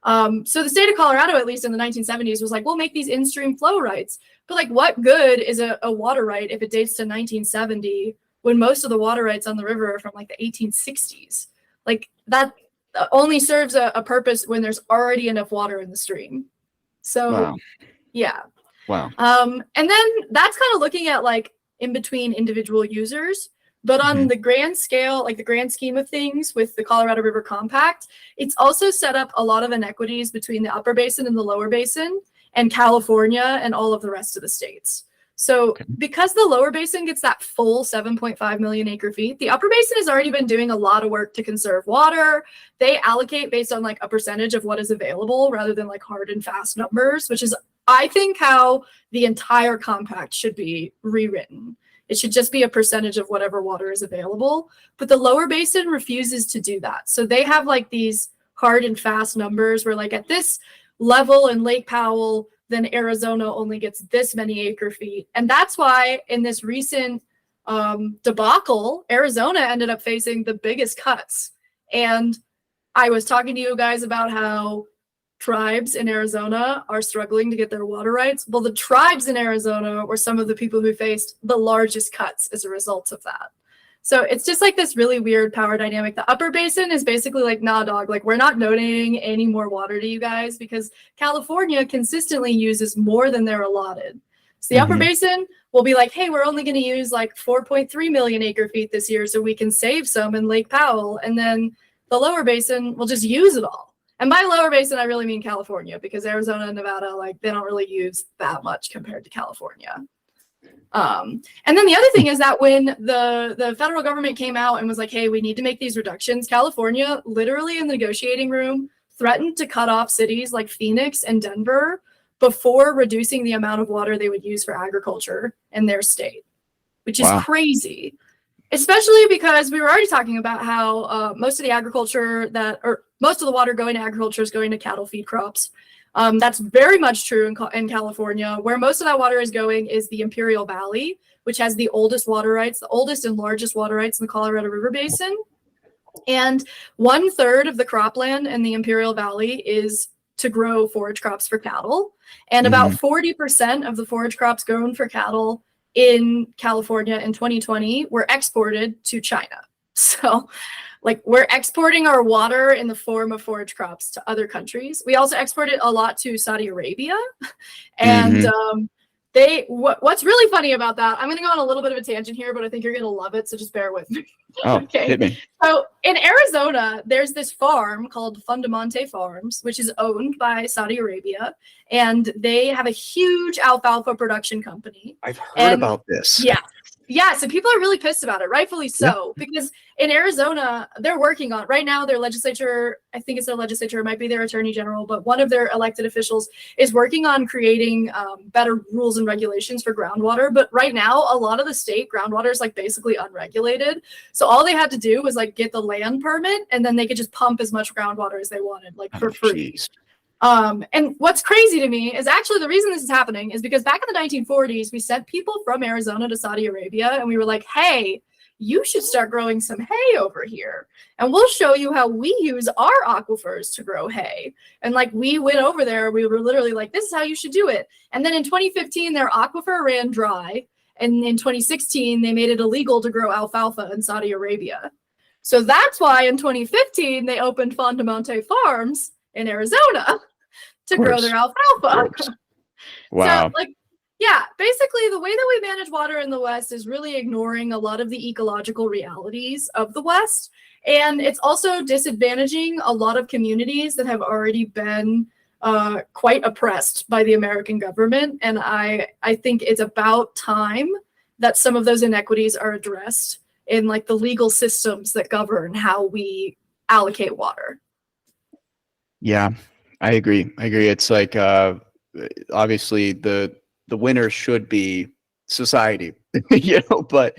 So the state of Colorado, at least in the 1970s, was like, we'll make these in-stream flow rights. But like, what good is a water right if it dates to 1970 when most of the water rights on the river are from like the 1860s? Like that only serves a purpose when there's already enough water in the stream. So, wow. Yeah. Wow. And then that's kind of looking at like in between individual users. But on the grand scale, like the grand scheme of things with the Colorado River Compact, it's also set up a lot of inequities between the upper basin and the lower basin and California and all of the rest of the states. So because the lower basin gets that full 7.5 million acre feet, the upper basin has already been doing a lot of work to conserve water. They allocate based on like a percentage of what is available rather than like hard and fast numbers, which is, I think, how the entire compact should be rewritten. It should just be a percentage of whatever water is available. But the lower basin refuses to do that. So they have like these hard and fast numbers where like at this level in Lake Powell, then Arizona only gets this many acre feet. And that's why in this recent debacle, Arizona ended up facing the biggest cuts. And I was talking to you guys about how tribes in Arizona are struggling to get their water rights. Well, the tribes in Arizona were some of the people who faced the largest cuts as a result of that. So it's just like this really weird power dynamic. The upper basin is basically like, nah, dog, like we're not donating any more water to you guys because California consistently uses more than they're allotted. So the upper basin will be like, hey, we're only going to use like 4.3 million acre feet this year so we can save some in Lake Powell. And then the lower basin will just use it all. And by lower basin, I really mean California because Arizona and Nevada, like they don't really use that much compared to California. And then the other thing is that when the federal government came out and was like, hey, we need to make these reductions, California literally in the negotiating room threatened to cut off cities like Phoenix and Denver before reducing the amount of water they would use for agriculture in their state, which is crazy. Especially because we were already talking about how most of the agriculture most of the water going to agriculture is going to cattle feed crops. That's very much true in California. Where most of that water is going is the Imperial Valley, which has the oldest water rights, the oldest and largest water rights in the Colorado River Basin. And 1/3 of the cropland in the Imperial Valley is to grow forage crops for cattle. And about 40% of the forage crops grown for cattle in California in 2020 were exported to China. So like we're exporting our water in the form of forage crops to other countries. We also export it a lot to Saudi Arabia. And what's really funny about that, I'm going to go on a little bit of a tangent here, but I think you're going to love it. So just bear with me. Hit me. So in Arizona, there's this farm called Fundamante Farms, which is owned by Saudi Arabia. And they have a huge alfalfa production company. I've heard about this. Yeah. Yeah, so people are really pissed about it, rightfully so, because in Arizona, they're working on right now. Their legislature, I think it's their legislature, it might be their attorney general, but one of their elected officials is working on creating better rules and regulations for groundwater. But right now, a lot of the state groundwater is like basically unregulated. So all they had to do was like get the land permit, and then they could just pump as much groundwater as they wanted, like for free. Geez. And what's crazy to me is actually the reason this is happening is because back in the 1940s, we sent people from Arizona to Saudi Arabia and we were like, hey, you should start growing some hay over here. And we'll show you how we use our aquifers to grow hay. And like we went over there, we were literally like, this is how you should do it. And then in 2015, their aquifer ran dry. And in 2016, they made it illegal to grow alfalfa in Saudi Arabia. So that's why in 2015, they opened Fondamonte Farms in Arizona to grow their alfalfa. Wow. So, like, yeah, basically the way that we manage water in the West is really ignoring a lot of the ecological realities of the West. And it's also disadvantaging a lot of communities that have already been quite oppressed by the American government. And I think it's about time that some of those inequities are addressed in like the legal systems that govern how we allocate water. Yeah, I agree. It's like obviously the winner should be society, you know, but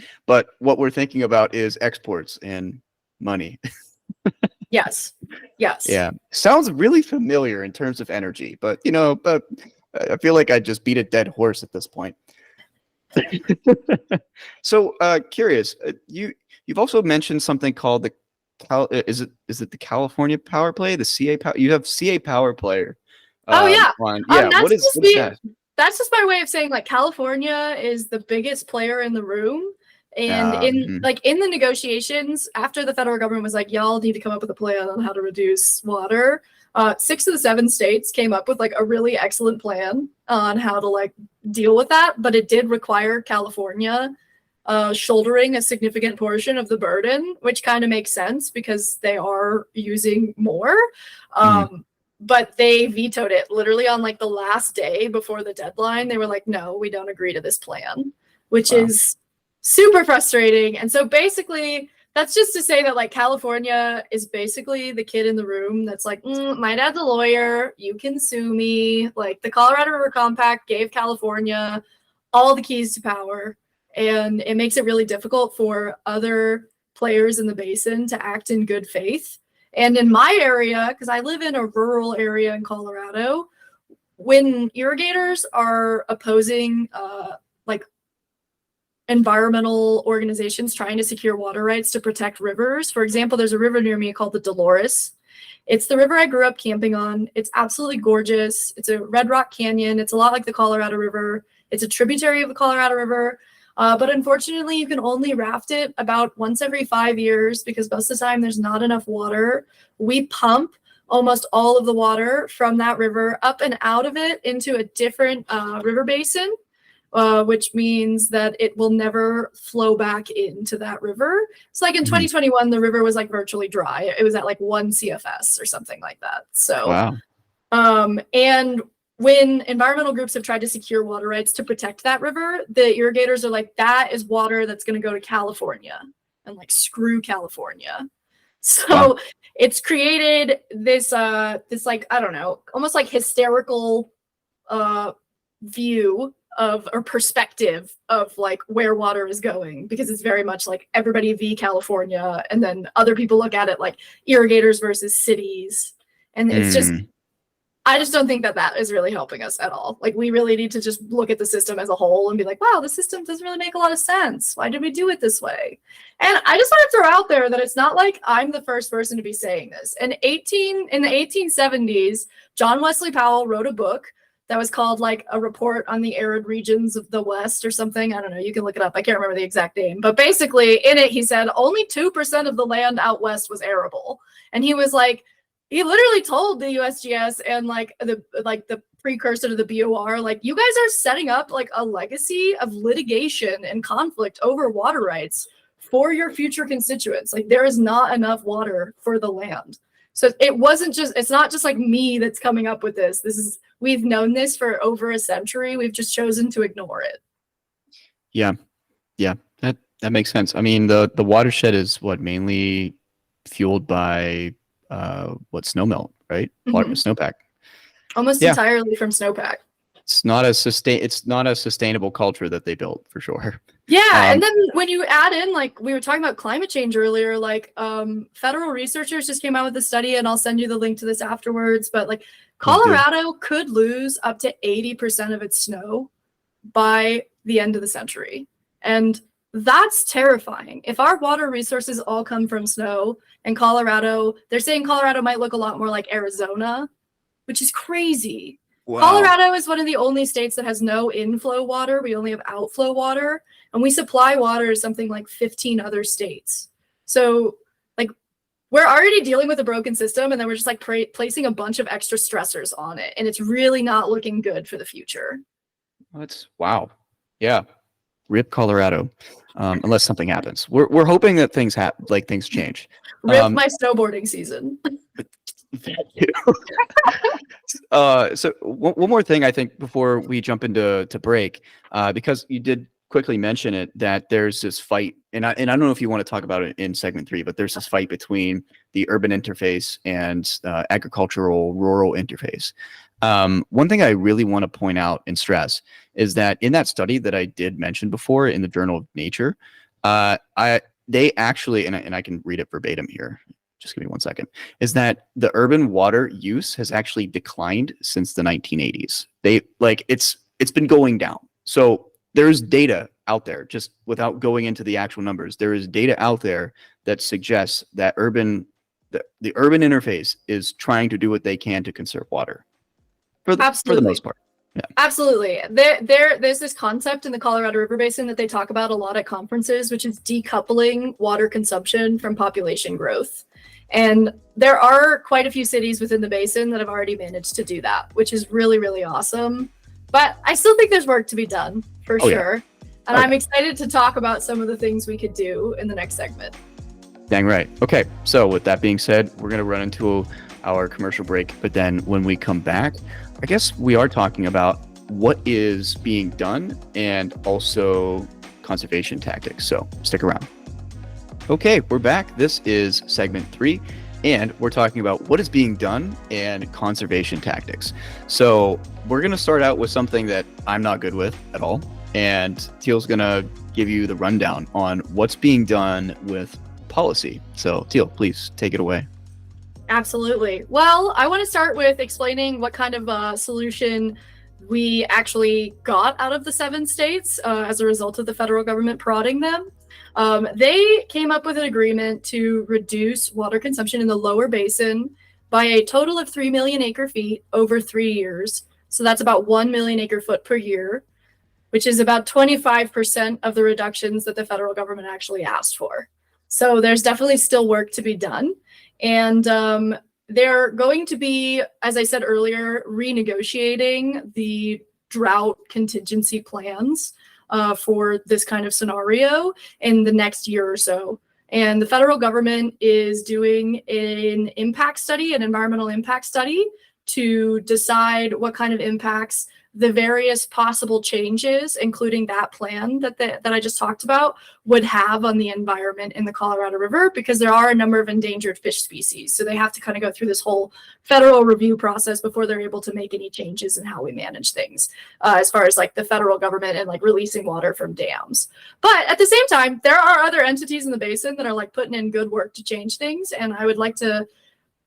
what we're thinking about is exports and money. Yes. Yeah. Sounds really familiar in terms of energy, but you know, but I feel like I just beat a dead horse at this point. So curious, you've also mentioned something called the is it the California Power Play, the CA Power? You have CA Power Player. Yeah. What is that? That's just my way of saying like California is the biggest player in the room. And in the negotiations, after the federal government was like, y'all need to come up with a plan on how to reduce water, 6 of the 7 states came up with like a really excellent plan on how to like deal with that. But it did require California shouldering a significant portion of the burden, which kind of makes sense because they are using more. But they vetoed it literally on like the last day before the deadline. They were like, no, we don't agree to this plan, which is super frustrating. And so basically, that's just to say that like California is basically the kid in the room that's like, my dad's a lawyer, you can sue me. Like the Colorado River Compact gave California all the keys to power. And it makes it really difficult for other players in the basin to act in good faith. And in my area, because I live in a rural area in Colorado, when irrigators are opposing like environmental organizations trying to secure water rights to protect rivers, for example, there's a river near me called the Dolores. It's the river I grew up camping on. It's absolutely gorgeous. It's a red rock canyon. It's a lot like the Colorado River. It's a tributary of the Colorado River. But unfortunately, you can only raft it about once every 5 years because most of the time there's not enough water. We pump almost all of the water from that river up and out of it into a different river basin, which means that it will never flow back into that river. So like in 2021, the river was like virtually dry. It was at like 1 CFS or something like that. So, and when environmental groups have tried to secure water rights to protect that river, the irrigators are like, that is water that's going to go to California and like screw California. So it's created this like, I don't know, almost like hysterical view of or perspective of like where water is going, because it's very much like everybody v California, and then other people look at it like irrigators versus cities. And it's just, I just don't think that that is really helping us at all. Like we really need to just look at the system as a whole and be like, wow, the system doesn't really make a lot of sense. Why did we do it this way? And I just want to throw out there that it's not like I'm the first person to be saying this. In the 1870s, John Wesley Powell wrote a book that was called like a report on the arid regions of the West or something. I don't know. You can look it up. I can't remember the exact name. But basically in it, he said only 2% of the land out west was arable. And he was like, he literally told the USGS and like the precursor to the BOR, like, you guys are setting up like a legacy of litigation and conflict over water rights for your future constituents. Like there is not enough water for the land. So it's not just like me that's coming up with this. We've known this for over a century. We've just chosen to ignore it. Yeah. That makes sense. I mean, the watershed is what mainly fueled by what snowmelt, right? Water, Mhm. snowpack. Almost Yeah, entirely from snowpack. it's not a sustainable culture that they built for sure. Yeah, and Um, then when you add in, like we were talking about climate change earlier, like federal researchers just came out with a study, and I'll send you the link to this afterwards. But like please do. Colorado could lose up to 80% of its snow by the end of the century. And that's terrifying. If our water resources all come from snow and Colorado, they're saying Colorado might look a lot more like Arizona, which is crazy. Wow. Colorado is one of the only states that has no inflow water. We only have outflow water, and we supply water to something like 15 other states. So, like, we're already dealing with a broken system, and then we're just like placing a bunch of extra stressors on it, and it's really not looking good for the future. That's wow. Yeah. Rip Colorado. Unless something happens. We're hoping that things change. Rip Um, my snowboarding season. thank you. So one more thing I think before we jump into break, because you did quickly mention it, that there's this fight, and I don't know if you want to talk about it in segment 3, but there's this fight between the urban interface and agricultural rural interface. One thing I really want to point out and stress is that in that study that I did mention before in the Journal of Nature, they actually, and I can read it verbatim here. Just give me 1 second. Is that the urban water use has actually declined since the 1980s. It's been going down. So there's data out there, just without going into the actual numbers. There is data out there that suggests that the urban interface is trying to do what they can to conserve water for the Absolutely. most part. Yeah. Absolutely. There's this concept in the Colorado River Basin that they talk about a lot at conferences, which is decoupling water consumption from population growth. And there are quite a few cities within the basin that have already managed to do that, which is really, really awesome. But I still think there's work to be done for sure. Yeah. And I'm excited to talk about some of the things we could do in the next segment. Dang right. Okay. So with that being said, we're going to run into our commercial break. But then when we come back, I guess we are talking about what is being done and also conservation tactics. So stick around. Okay, we're back. This is segment 3, and we're talking about what is being done and conservation tactics. So we're going to start out with something that I'm not good with at all. And Teal's going to give you the rundown on what's being done with policy. So Teal, please take it away. Absolutely. Well, I want to start with explaining what kind of solution we actually got out of the 7 states as a result of the federal government prodding them. They came up with an agreement to reduce water consumption in the lower basin by a total of 3 million acre feet over 3 years. So that's about 1 million acre foot per year, which is about 25% of the reductions that the federal government actually asked for. So there's definitely still work to be done. And they're going to be, as I said earlier, renegotiating the drought contingency plans for this kind of scenario in the next year or so. And the federal government is doing an impact study, an environmental impact study, to decide what kind of impacts the various possible changes, including that plan that I just talked about, would have on the environment in the Colorado River, because there are a number of endangered fish species. So they have to kind of go through this whole federal review process before they're able to make any changes in how we manage things, as far as like the federal government and like releasing water from dams. But at the same time, there are other entities in the basin that are like putting in good work to change things. And I would like to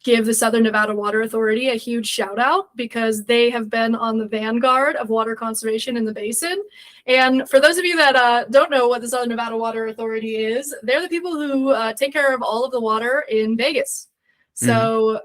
give the Southern Nevada Water Authority a huge shout out, because they have been on the vanguard of water conservation in the basin. And for those of you that don't know what the Southern Nevada Water Authority is, they're the people who take care of all of the water in Vegas. So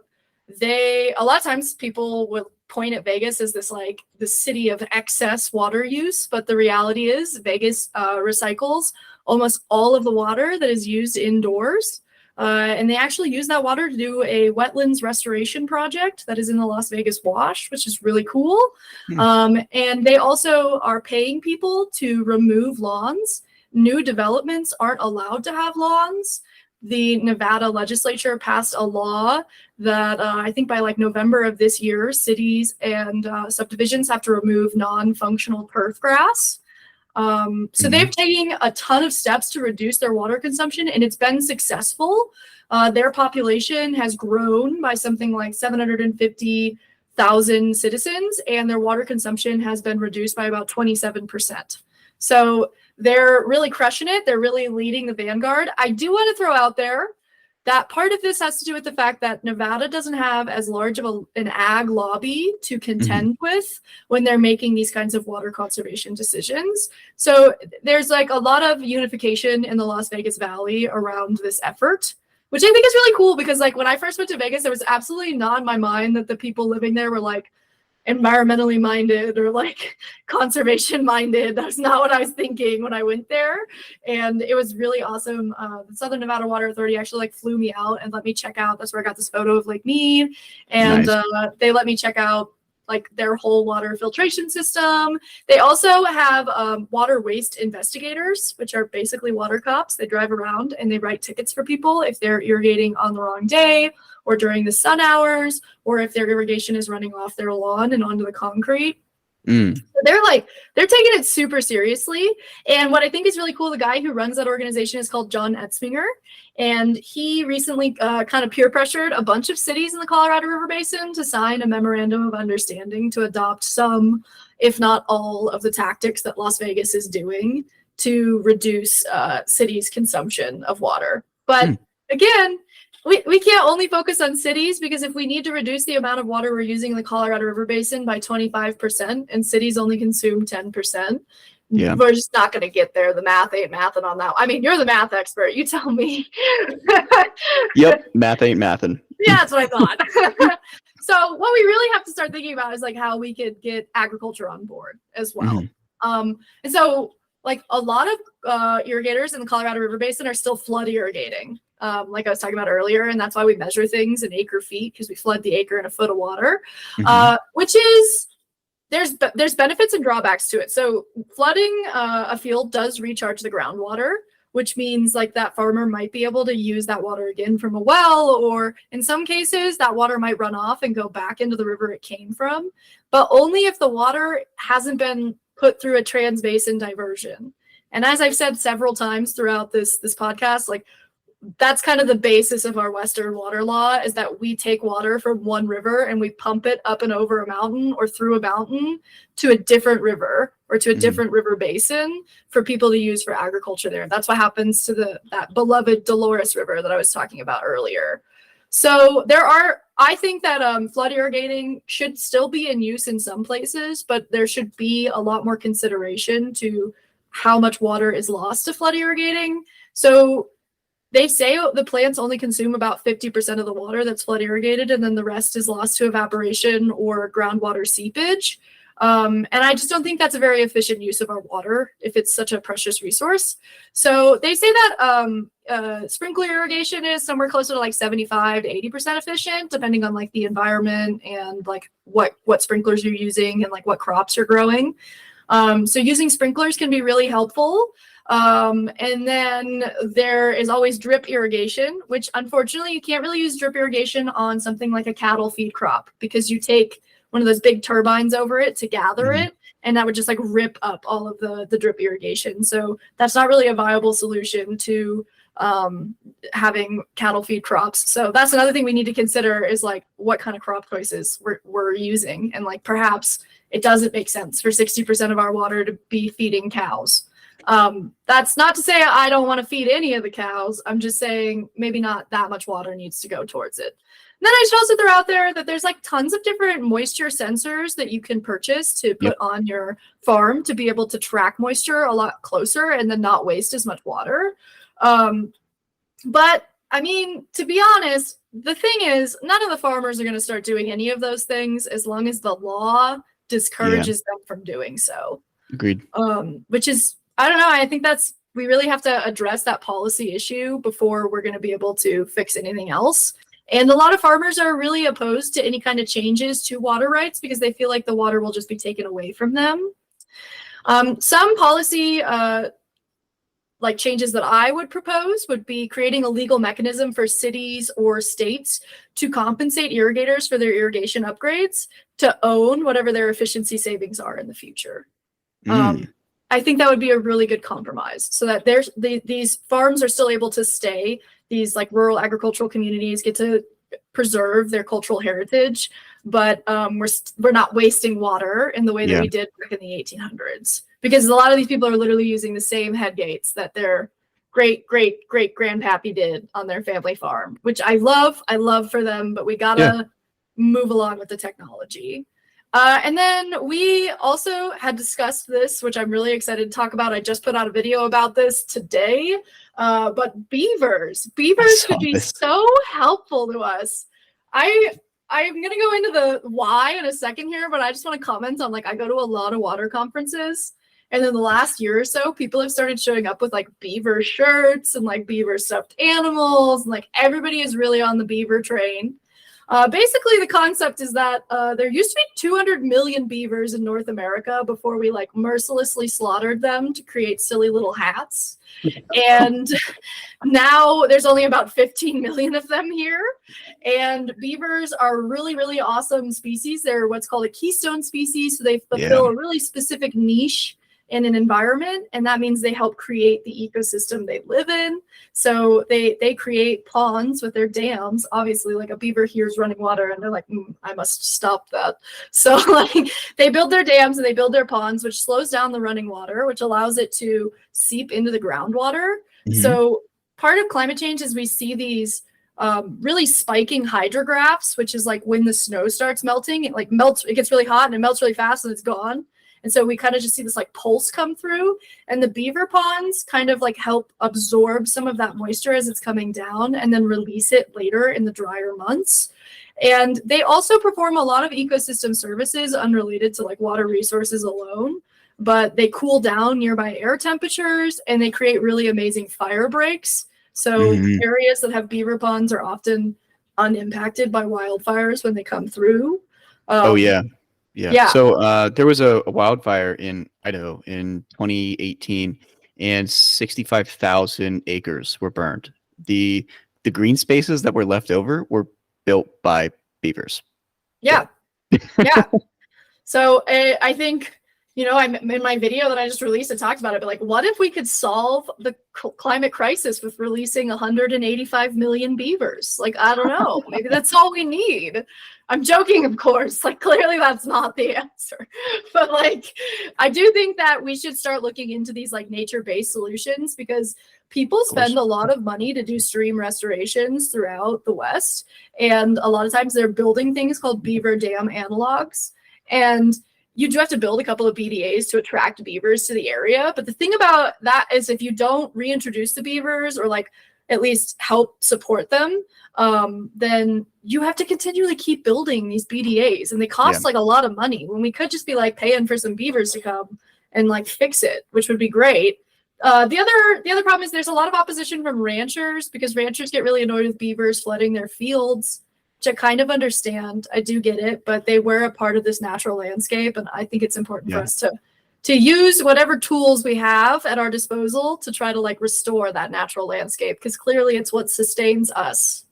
a lot of times people will point at Vegas as this like the city of excess water use, but the reality is Vegas recycles almost all of the water that is used indoors. And they actually use that water to do a wetlands restoration project that is in the Las Vegas Wash, which is really cool. And they also are paying people to remove lawns. New developments aren't allowed to have lawns. The Nevada legislature passed a law that I think by like November of this year, cities and subdivisions have to remove non-functional turf grass. So they've taken a ton of steps to reduce their water consumption, and it's been successful. Their population has grown by something like 750,000 citizens, and their water consumption has been reduced by about 27%. So they're really crushing it. They're really leading the vanguard. I do want to throw out there that part of this has to do with the fact that Nevada doesn't have as large of an ag lobby to contend with when they're making these kinds of water conservation decisions. So there's like a lot of unification in the Las Vegas Valley around this effort, which I think is really cool because like when I first went to Vegas, there was absolutely not in my mind that the people living there were like environmentally minded or like conservation minded. That's not what I was thinking when I went there. And it was really awesome. The Southern Nevada Water Authority actually like flew me out and let me check out. That's where I got this photo of Lake Mead. And they let me check out like their whole water filtration system. They also have water waste investigators, which are basically water cops. They drive around and they write tickets for people if they're irrigating on the wrong day or during the sun hours, or if their irrigation is running off their lawn and onto the concrete. So they're taking it super seriously. And what I think is really cool, the guy who runs that organization is called John Etzminger. And he recently kind of peer pressured a bunch of cities in the Colorado River Basin to sign a memorandum of understanding to adopt some, if not all, of the tactics that Las Vegas is doing to reduce cities' consumption of water. But again, we can't only focus on cities, because if we need to reduce the amount of water we're using in the Colorado River Basin by 25% and cities only consume 10%, we're just not going to get there. The math ain't mathing on that. I mean, you're the math expert. You tell me. Yep, math ain't mathin'. Yeah, that's what I thought. So what we really have to start thinking about is like how we could get agriculture on board as well. And so like a lot of irrigators in the Colorado River Basin are still flood irrigating. Like I was talking about earlier, and that's why we measure things in acre feet, because we flood the acre in a foot of water, which is there's benefits and drawbacks to it. So flooding a field does recharge the groundwater, which means like that farmer might be able to use that water again from a well, or in some cases that water might run off and go back into the river it came from, but only if the water hasn't been put through a trans-basin diversion. And as I've said several times throughout this podcast, like that's kind of the basis of our Western water law, is that we take water from one river and we pump it up and over a mountain or through a mountain to a different river or to a different river basin for people to use for agriculture there. That's what happens to that beloved Dolores River that I was talking about earlier. So I think that flood irrigating should still be in use in some places, but there should be a lot more consideration to how much water is lost to flood irrigating. So they say the plants only consume about 50% of the water that's flood irrigated, and then the rest is lost to evaporation or groundwater seepage. And I just don't think that's a very efficient use of our water if it's such a precious resource. So they say that sprinkler irrigation is somewhere closer to like 75 to 80% efficient, depending on like the environment and like what sprinklers you're using and like what crops you're growing. So using sprinklers can be really helpful. And then there is always drip irrigation, which unfortunately you can't really use drip irrigation on something like a cattle feed crop, because you take one of those big turbines over it to gather it, and that would just like rip up all of the drip irrigation. So that's not really a viable solution to having cattle feed crops. So that's another thing we need to consider, is like what kind of crop choices we're using. And like perhaps it doesn't make sense for 60% of our water to be feeding cows. That's not to say I don't want to feed any of the cows. I'm just saying maybe not that much water needs to go towards it. And then I should also throw out there that there's like tons of different moisture sensors that you can purchase to put on your farm to be able to track moisture a lot closer and then not waste as much water. But I mean, to be honest, the thing is, none of the farmers are going to start doing any of those things as long as the law discourages them from doing so. Agreed. Which is, I don't know. I think we really have to address that policy issue before we're going to be able to fix anything else. And a lot of farmers are really opposed to any kind of changes to water rights because they feel like the water will just be taken away from them. Some policy like changes that I would propose would be creating a legal mechanism for cities or states to compensate irrigators for their irrigation upgrades to own whatever their efficiency savings are in the future. I think that would be a really good compromise, so that these farms are still able to stay. These like rural agricultural communities get to preserve their cultural heritage, but we're not wasting water in the way that we did back in the 1800s, because a lot of these people are literally using the same head gates that their great grandpappy did on their family farm, which I love for them, but we gotta move along with the technology. And then we also had discussed this, which I'm really excited to talk about. I just put out a video about this today. But beavers could be so helpful to us. I'm gonna go into the why in a second here, but I just want to comment on, like, I go to a lot of water conferences, and then the last year or so, people have started showing up with like beaver shirts and like beaver stuffed animals, and like everybody is really on the beaver train. Basically, the concept is that there used to be 200 million beavers in North America before we like mercilessly slaughtered them to create silly little hats. And now there's only about 15 million of them here. And beavers are really awesome species. They're what's called a keystone species. So they fulfill a really specific niche in an environment, and that means they help create the ecosystem they live in. So they create ponds with their dams. Obviously, like, a beaver hears running water and they're like, I must stop that. So like they build their dams and they build their ponds, which slows down the running water, which allows it to seep into the groundwater. So part of climate change is we see these really spiking hydrographs, which is like when the snow starts melting, it like melts, it gets really hot and it melts really fast and it's gone. And so we kind of just see this like pulse come through, and the beaver ponds kind of like help absorb some of that moisture as it's coming down and then release it later in the drier months. And they also perform a lot of ecosystem services unrelated to like water resources alone, but they cool down nearby air temperatures and they create really amazing fire breaks. So areas that have beaver ponds are often unimpacted by wildfires when they come through. Yeah. So there was a wildfire in Idaho in 2018, and 65,000 acres were burned. The green spaces that were left over were built by beavers. Yeah. So I think, I'm in my video that I just released, I talked about it, but like, what if we could solve the climate crisis with releasing 185 million beavers? Like, I don't know, maybe that's all we need. I'm joking, of course, like clearly that's not the answer, but like, I do think that we should start looking into these like nature-based solutions, because people spend a lot of money to do stream restorations throughout the West. And a lot of times they're building things called beaver dam analogs. And you do have to build a couple of BDAs to attract beavers to the area. But the thing about that is, if you don't reintroduce the beavers or like at least help support them, then you have to continually keep building these BDAs, and they cost like a lot of money, when we could just be like paying for some beavers to come and like fix it, which would be great. The other problem is there's a lot of opposition from ranchers, because ranchers get really annoyed with beavers flooding their fields, which I kind of understand. I do get it, but they were a part of this natural landscape, and I think it's important for us to use whatever tools we have at our disposal to try to like restore that natural landscape, because clearly it's what sustains us.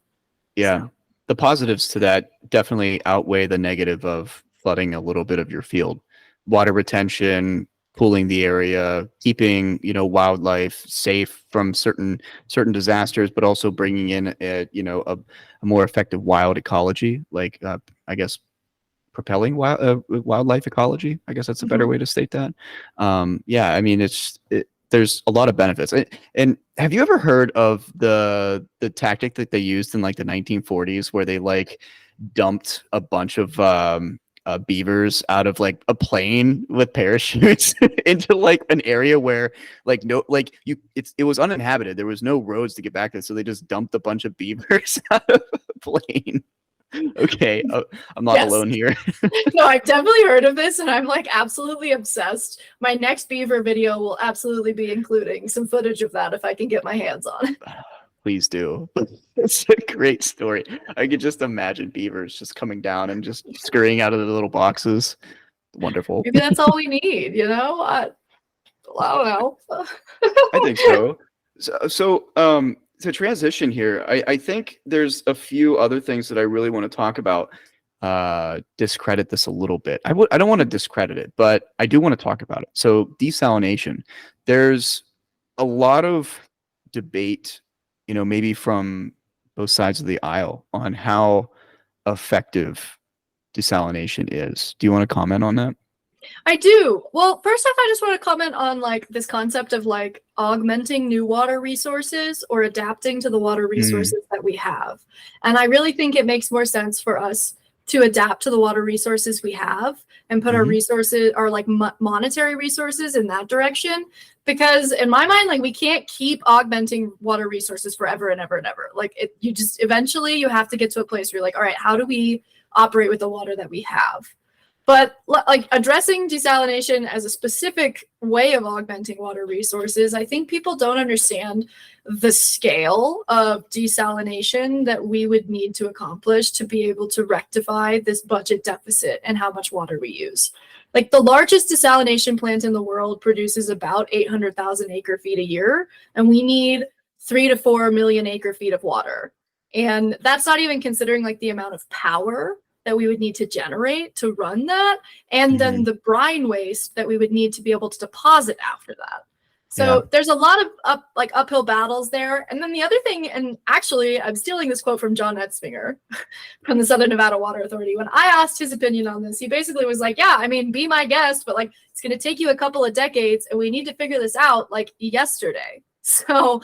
Yeah. The positives to that definitely outweigh the negative of flooding a little bit of your field. Water retention, cooling the area, keeping, wildlife safe from certain disasters, but also bringing in a more effective wild ecology, like I guess propelling wildlife ecology. I guess that's a better way to state that. I mean, there's a lot of benefits. And have you ever heard of the tactic that they used in like the 1940s, where they like dumped a bunch of beavers out of like a plane with parachutes into like an area where it was uninhabited. There was no roads to get back there, so they just dumped a bunch of beavers out of a plane. Okay, I'm not alone here. No, I've definitely heard of this, and I'm like absolutely obsessed. My next beaver video will absolutely be including some footage of that if I can get my hands on it. Please do. It's a great story. I could just imagine beavers just coming down and just scurrying out of the little boxes. Wonderful. Maybe that's all we need, I don't know. I think so. So to transition here, I think there's a few other things that I really want to talk about. discredit this a little bit. I don't want to discredit it, but I do want to talk about it. So desalination, there's a lot of debate, maybe from both sides of the aisle on how effective desalination is. Do you want to comment on that? I do. Well, first off, I just want to comment on like this concept of like augmenting new water resources or adapting to the water resources that we have. And I really think it makes more sense for us to adapt to the water resources we have and put our resources, our like monetary resources in that direction. Because in my mind, like we can't keep augmenting water resources forever and ever and ever. Like you just eventually you have to get to a place where you're like, all right, how do we operate with the water that we have? But like addressing desalination as a specific way of augmenting water resources, I think people don't understand the scale of desalination that we would need to accomplish to be able to rectify this budget deficit and how much water we use. Like the largest desalination plant in the world produces about 800,000 acre feet a year, and we need 3 to 4 million acre feet of water. And that's not even considering like the amount of power that we would need to generate to run that, and then the brine waste that we would need to be able to deposit after that. So there's a lot of uphill battles there. And then the other thing, and actually I'm stealing this quote from John Etzminger from the Southern Nevada Water Authority. When I asked his opinion on this, he basically was like, yeah, I mean, be my guest, but like it's going to take you a couple of decades and we need to figure this out like yesterday. So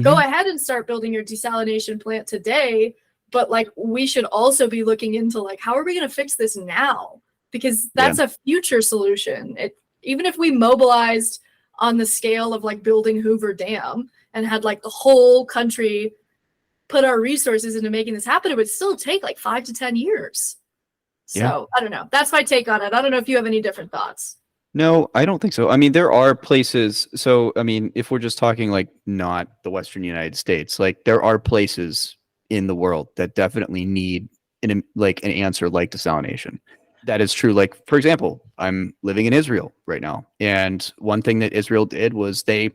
go ahead and start building your desalination plant today. But like we should also be looking into like how are we going to fix this now? Because that's a future solution. Even if we mobilized on the scale of like building Hoover Dam and had like the whole country put our resources into making this happen, it would still take like 5 to 10 years. So I don't know. That's my take on it. I don't know if you have any different thoughts. No, I don't think so. I mean, there are places. So, I mean, if we're just talking like not the Western United States, like there are places in the world that definitely need an answer like desalination. That is true. Like, for example, I'm living in Israel right now. And one thing that Israel did was they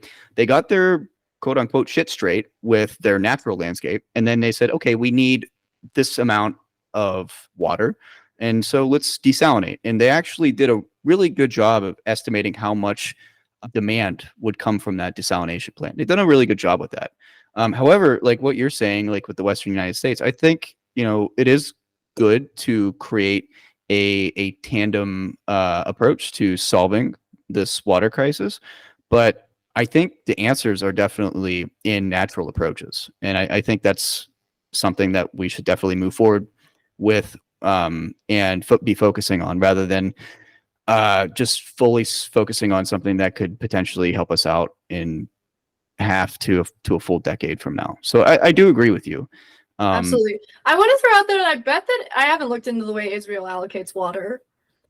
got their quote unquote shit straight with their natural landscape. And then they said, okay, we need this amount of water. And so let's desalinate. And they actually did a really good job of estimating how much demand would come from that desalination plant. They've done a really good job with that. However, like what you're saying, like with the Western United States, I think, it is good to create a tandem approach to solving this water crisis. But I think the answers are definitely in natural approaches. And I think that's something that we should definitely move forward with and be focusing on rather than just fully focusing on something that could potentially help us out in half to a full decade from now. So I do agree with you. Absolutely. I want to throw out there that I bet that I haven't looked into the way Israel allocates water,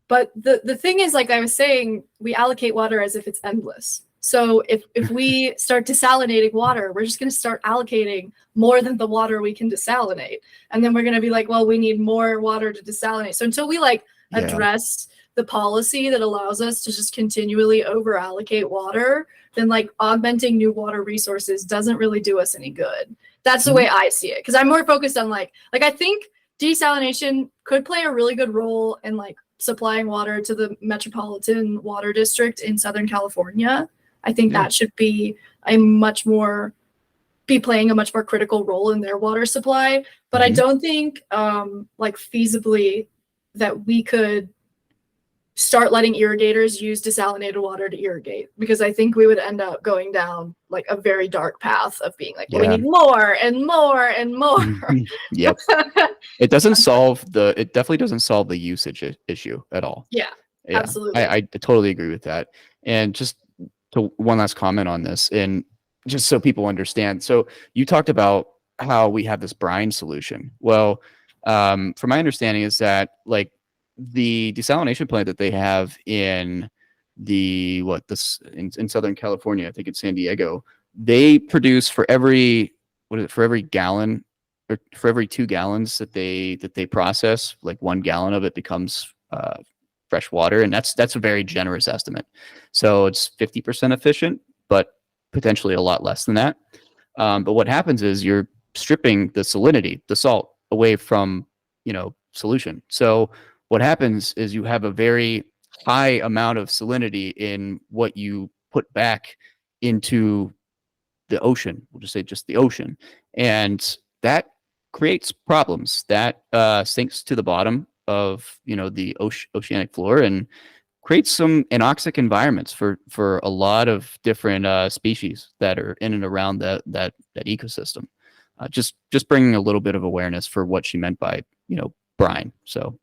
but the thing is, like I was saying, we allocate water as if it's endless. So if we start desalinating water, we're just going to start allocating more than the water we can desalinate. And then we're going to be like, well, we need more water to desalinate. So until we like address the policy that allows us to just continually over allocate water, then like augmenting new water resources doesn't really do us any good. That's the way I see it. Cause I'm more focused on like I think desalination could play a really good role in like supplying water to the metropolitan water district in Southern California. I think that should be playing a much more critical role in their water supply. But I don't think like feasibly that we could start letting irrigators use desalinated water to irrigate, because I think we would end up going down like a very dark path of being like, well, we need more and more and more. Yep. It definitely doesn't solve the usage issue at all. Yeah, absolutely. I totally agree with that. And just to one last comment on this, and just so people understand. So you talked about how we have this brine solution. Well, from my understanding is that like the desalination plant that they have in in Southern California, I think it's San Diego, they produce for every gallon or for every 2 gallons that they process, like 1 gallon of it becomes fresh water. And that's a very generous estimate. So it's 50% efficient, but potentially a lot less than that. But what happens is you're stripping the salinity, the salt away from, solution. So what happens is you have a very high amount of salinity in what you put back into the ocean. We'll just say just the ocean. And that creates problems. That sinks to the bottom of, the oceanic floor and creates some anoxic environments for a lot of different species that are in and around that ecosystem. Just bringing a little bit of awareness for what she meant by brine. So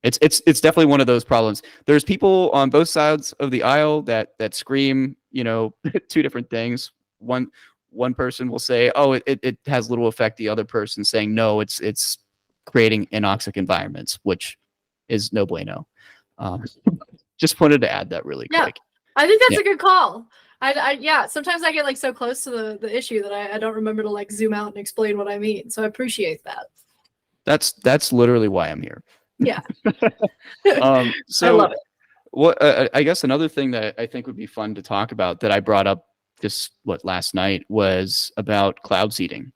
it's definitely one of those problems. There's people on both sides of the aisle that scream two different things. One person will say, oh, it has little effect. The other person saying, no, it's creating anoxic environments, which is no bueno. Just wanted to add that really quick. I think that's a good call. Yeah, sometimes I get like so close to the issue that I don't remember to like zoom out and explain what I mean. So I appreciate that. That's literally why I'm here. Yeah. So I love it. What I guess another thing that I think would be fun to talk about that I brought up just last night was about cloud seeding.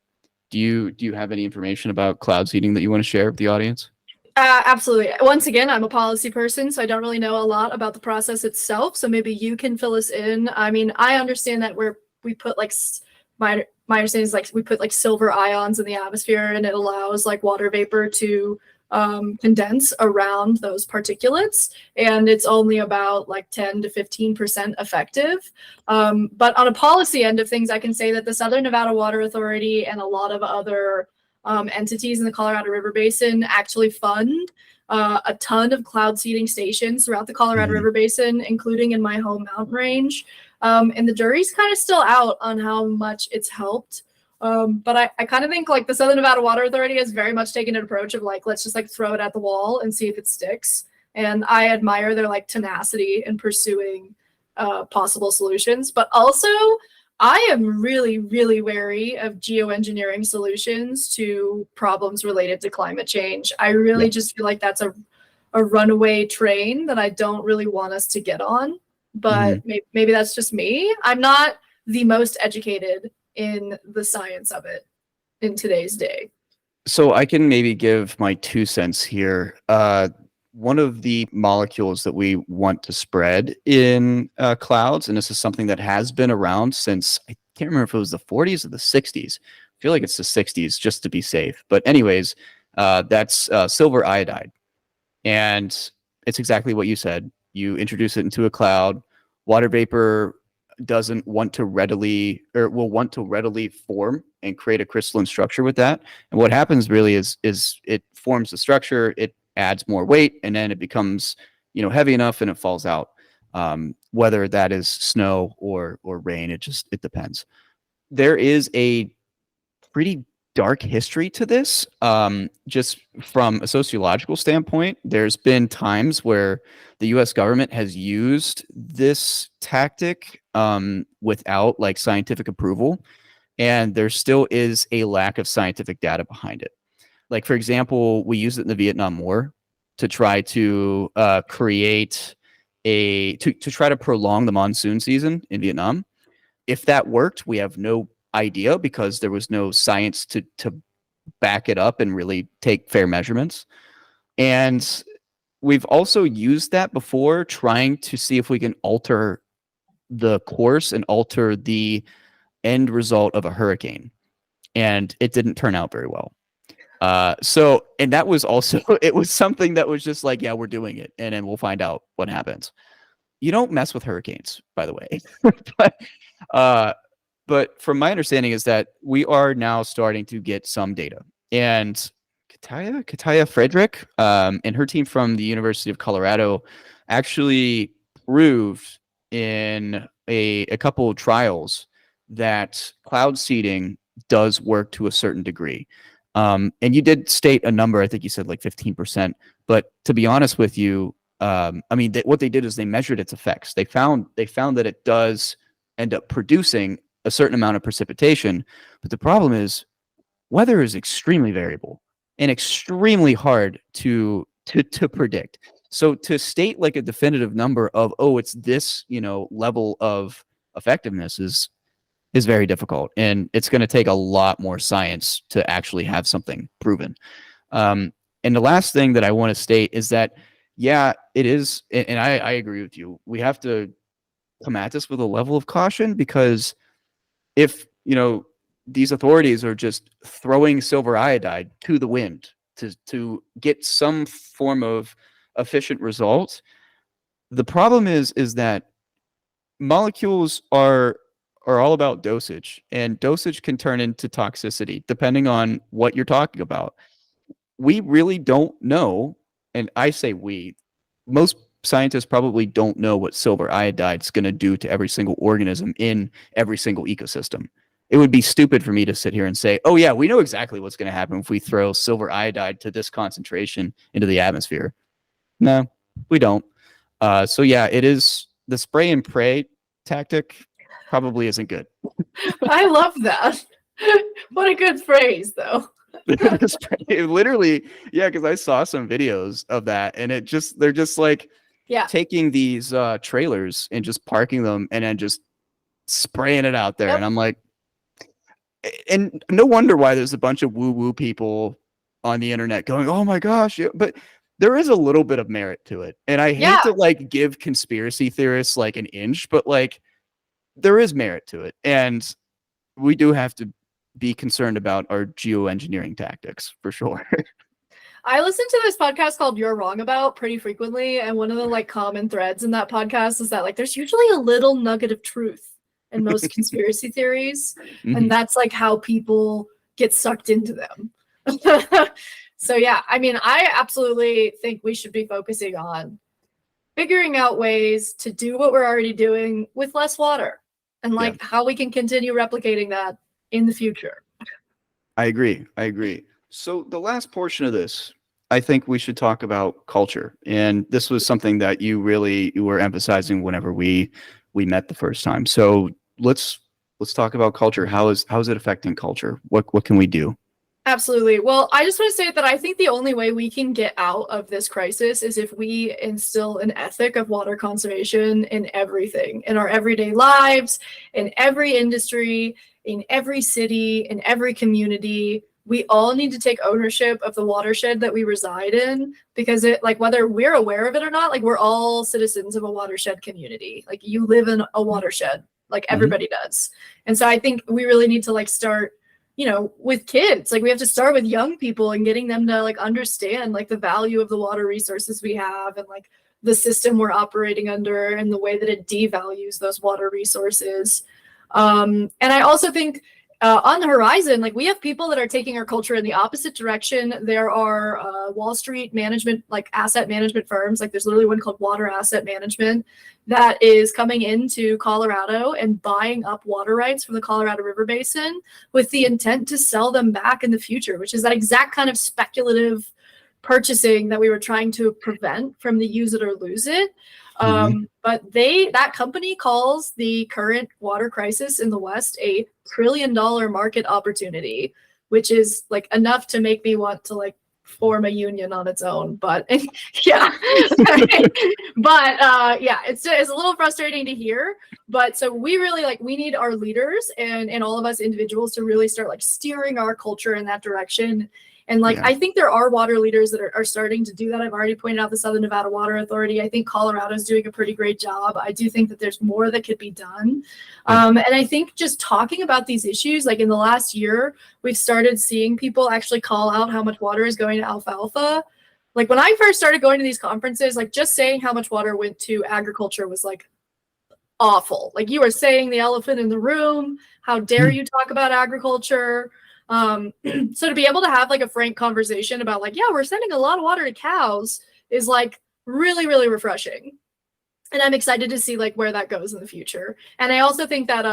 Do you have any information about cloud seeding that you want to share with the audience? Absolutely. Once again, I'm a policy person, so I don't really know a lot about the process itself. So maybe you can fill us in. I mean, I understand that we put like my understanding is like we put like silver ions in the atmosphere, and it allows like water vapor to condense around those particulates, and it's only about like 10 to 15% effective. But on a policy end of things, I can say that the Southern Nevada Water Authority and a lot of other entities in the Colorado River Basin actually fund a ton of cloud seeding stations throughout the Colorado River Basin, including in my home mountain range. And the jury's kind of still out on how much it's helped. But I kind of think like the Southern Nevada Water Authority has very much taken an approach of like, let's just like throw it at the wall and see if it sticks. And I admire their like tenacity in pursuing possible solutions. But also, I am really, really wary of geoengineering solutions to problems related to climate change. I really just feel like that's a runaway train that I don't really want us to get on. But maybe that's just me. I'm not the most educated in the science of it in today's day. So I can maybe give my 2 cents here. One of the molecules that we want to spread in clouds, and this is something that has been around since, I can't remember if it was the 40s or the 60s. I feel like it's the 60s just to be safe. But anyways, that's silver iodide. And it's exactly what you said. You introduce it into a cloud, water vapor doesn't want to readily, or will want to readily form and create a crystalline structure with that. And what happens really is it forms the structure, it adds more weight, and then it becomes heavy enough and it falls out. Whether that is snow or rain, it depends. There is a pretty dark history to this. Just from a sociological standpoint, there's been times where the US government has used this tactic without like scientific approval, and there still is a lack of scientific data behind it. Like, for example, we used it in the Vietnam War to try to create to try to prolong the monsoon season in Vietnam. If that worked, we have no idea because there was no science to back it up and really take fair measurements. And we've also used that before, trying to see if we can alter the course and alter the end result of a hurricane. And it didn't turn out very well. And that was also, it was something that was just like, yeah, we're doing it, and then we'll find out what happens. You don't mess with hurricanes, by the way. But from my understanding is that we are now starting to get some data. And Kataya Frederick and her team from the University of Colorado actually proved in a couple of trials that cloud seeding does work to a certain degree. And you did state a number, I think you said like 15%. But to be honest with you, what they did is they measured its effects. They found that it does end up producing a certain amount of precipitation. But the problem is weather is extremely variable and extremely hard to predict. So to state like a definitive number of, oh, it's this, level of effectiveness is very difficult. And it's going to take a lot more science to actually have something proven. And the last thing that I want to state is that, yeah, it is, and I agree with you. We have to come at this with a level of caution, because if, these authorities are just throwing silver iodide to the wind to get some form of efficient result, the problem is that molecules are all about dosage, and dosage can turn into toxicity depending on what you're talking about. We really don't know, and I say we, most scientists probably don't know what silver iodide is going to do to every single organism in every single ecosystem. It would be stupid for me to sit here and say, oh yeah, we know exactly what's going to happen if we throw silver iodide to this concentration into the atmosphere. No, we don't. So yeah, it is, the spray and pray tactic probably isn't good. I love that. What a good phrase, though. Literally, yeah, because I saw some videos of that, and they're just like taking these trailers and just parking them and then just spraying it out there. Yep. And I'm like, and no wonder why there's a bunch of woo-woo people on the internet going, oh my gosh, but there is a little bit of merit to it. And I hate to like give conspiracy theorists like an inch, but like there is merit to it. And we do have to be concerned about our geoengineering tactics for sure. I listen to this podcast called You're Wrong About pretty frequently, and one of the like common threads in that podcast is that like there's usually a little nugget of truth in most conspiracy theories, and that's like how people get sucked into them. So yeah, I mean, I absolutely think we should be focusing on figuring out ways to do what we're already doing with less water, and like how we can continue replicating that in the future. I agree. So the last portion of this, I think we should talk about culture. And this was something that you were emphasizing whenever we met the first time. So let's talk about culture. How is it affecting culture? What can we do? Absolutely. Well, I just want to say that I think the only way we can get out of this crisis is if we instill an ethic of water conservation in everything, in our everyday lives, in every industry, in every city, in every community. We all need to take ownership of the watershed that we reside in, because it, like, whether we're aware of it or not, like, we're all citizens of a watershed community. Like, you live in a watershed, like everybody does. And so I think we really need to like start, with kids. Like, we have to start with young people and getting them to like understand like the value of the water resources we have, and like the system we're operating under, and the way that it devalues those water resources. And I also think on the horizon, like, we have people that are taking our culture in the opposite direction. There are Wall Street management, like asset management firms, like there's literally one called Water Asset Management that is coming into Colorado and buying up water rights from the Colorado River Basin with the intent to sell them back in the future, which is that exact kind of speculative purchasing that we were trying to prevent from the use it or lose it. But that company calls the current water crisis in the West a $1 trillion market opportunity, which is like enough to make me want to like form a union on its own. But yeah, it's a little frustrating to hear. But so we really we need our leaders and all of us individuals to really start like steering our culture in that direction. And I think there are water leaders that are starting to do that. I've already pointed out the Southern Nevada Water Authority. I think Colorado is doing a pretty great job. I do think that there's more that could be done. And I think just talking about these issues, like in the last year, we've started seeing people actually call out how much water is going to alfalfa. Like when I first started going to these conferences, like just saying how much water went to agriculture was like awful. Like, you are saying the elephant in the room. How dare you talk about agriculture? So to be able to have like a frank conversation about like, yeah, we're sending a lot of water to cows is like really, really refreshing. And I'm excited to see like where that goes in the future. And I also think that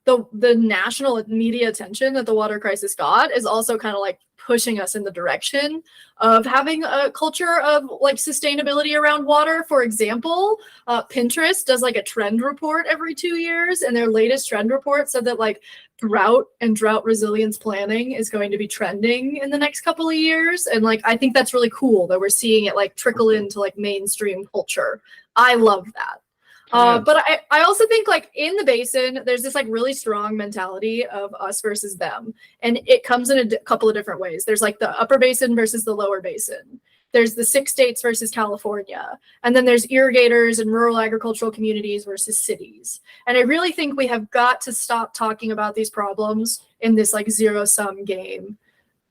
the national media attention that the water crisis got is also kind of like pushing us in the direction of having a culture of like sustainability around water. For example, Pinterest does like a trend report every 2 years, and their latest trend report said that like drought and drought resilience planning is going to be trending in the next couple of years. And like, I think that's really cool that we're seeing it like trickle into like mainstream culture. I love that. Yeah. But I also think like in the basin, there's this like really strong mentality of us versus them. And it comes in a couple of different ways. There's like the upper basin versus the lower basin. There's the 6 states versus California. And then there's irrigators and rural agricultural communities versus cities. And I really think we have got to stop talking about these problems in this like zero-sum game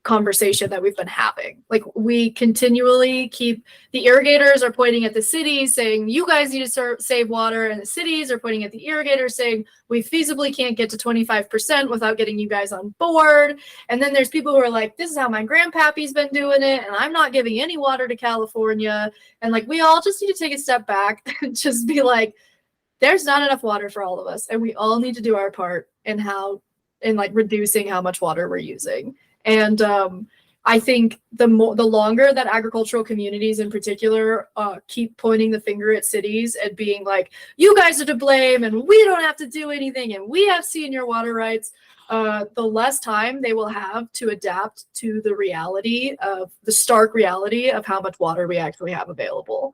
conversation that we've been having. Like we continually keep, the irrigators are pointing at the cities saying you guys need to save water, and the cities are pointing at the irrigators saying we feasibly can't get to 25% without getting you guys on board. And then there's people who are like, this is how my grandpappy's been doing it and I'm not giving any water to California. And like we all just need to take a step back and just be like, there's not enough water for all of us, and we all need to do our part in like reducing how much water we're using. And I think the longer that agricultural communities in particular keep pointing the finger at cities and being like, you guys are to blame and we don't have to do anything and we have senior water rights, the less time they will have to adapt to the reality of the stark reality of how much water we actually have available.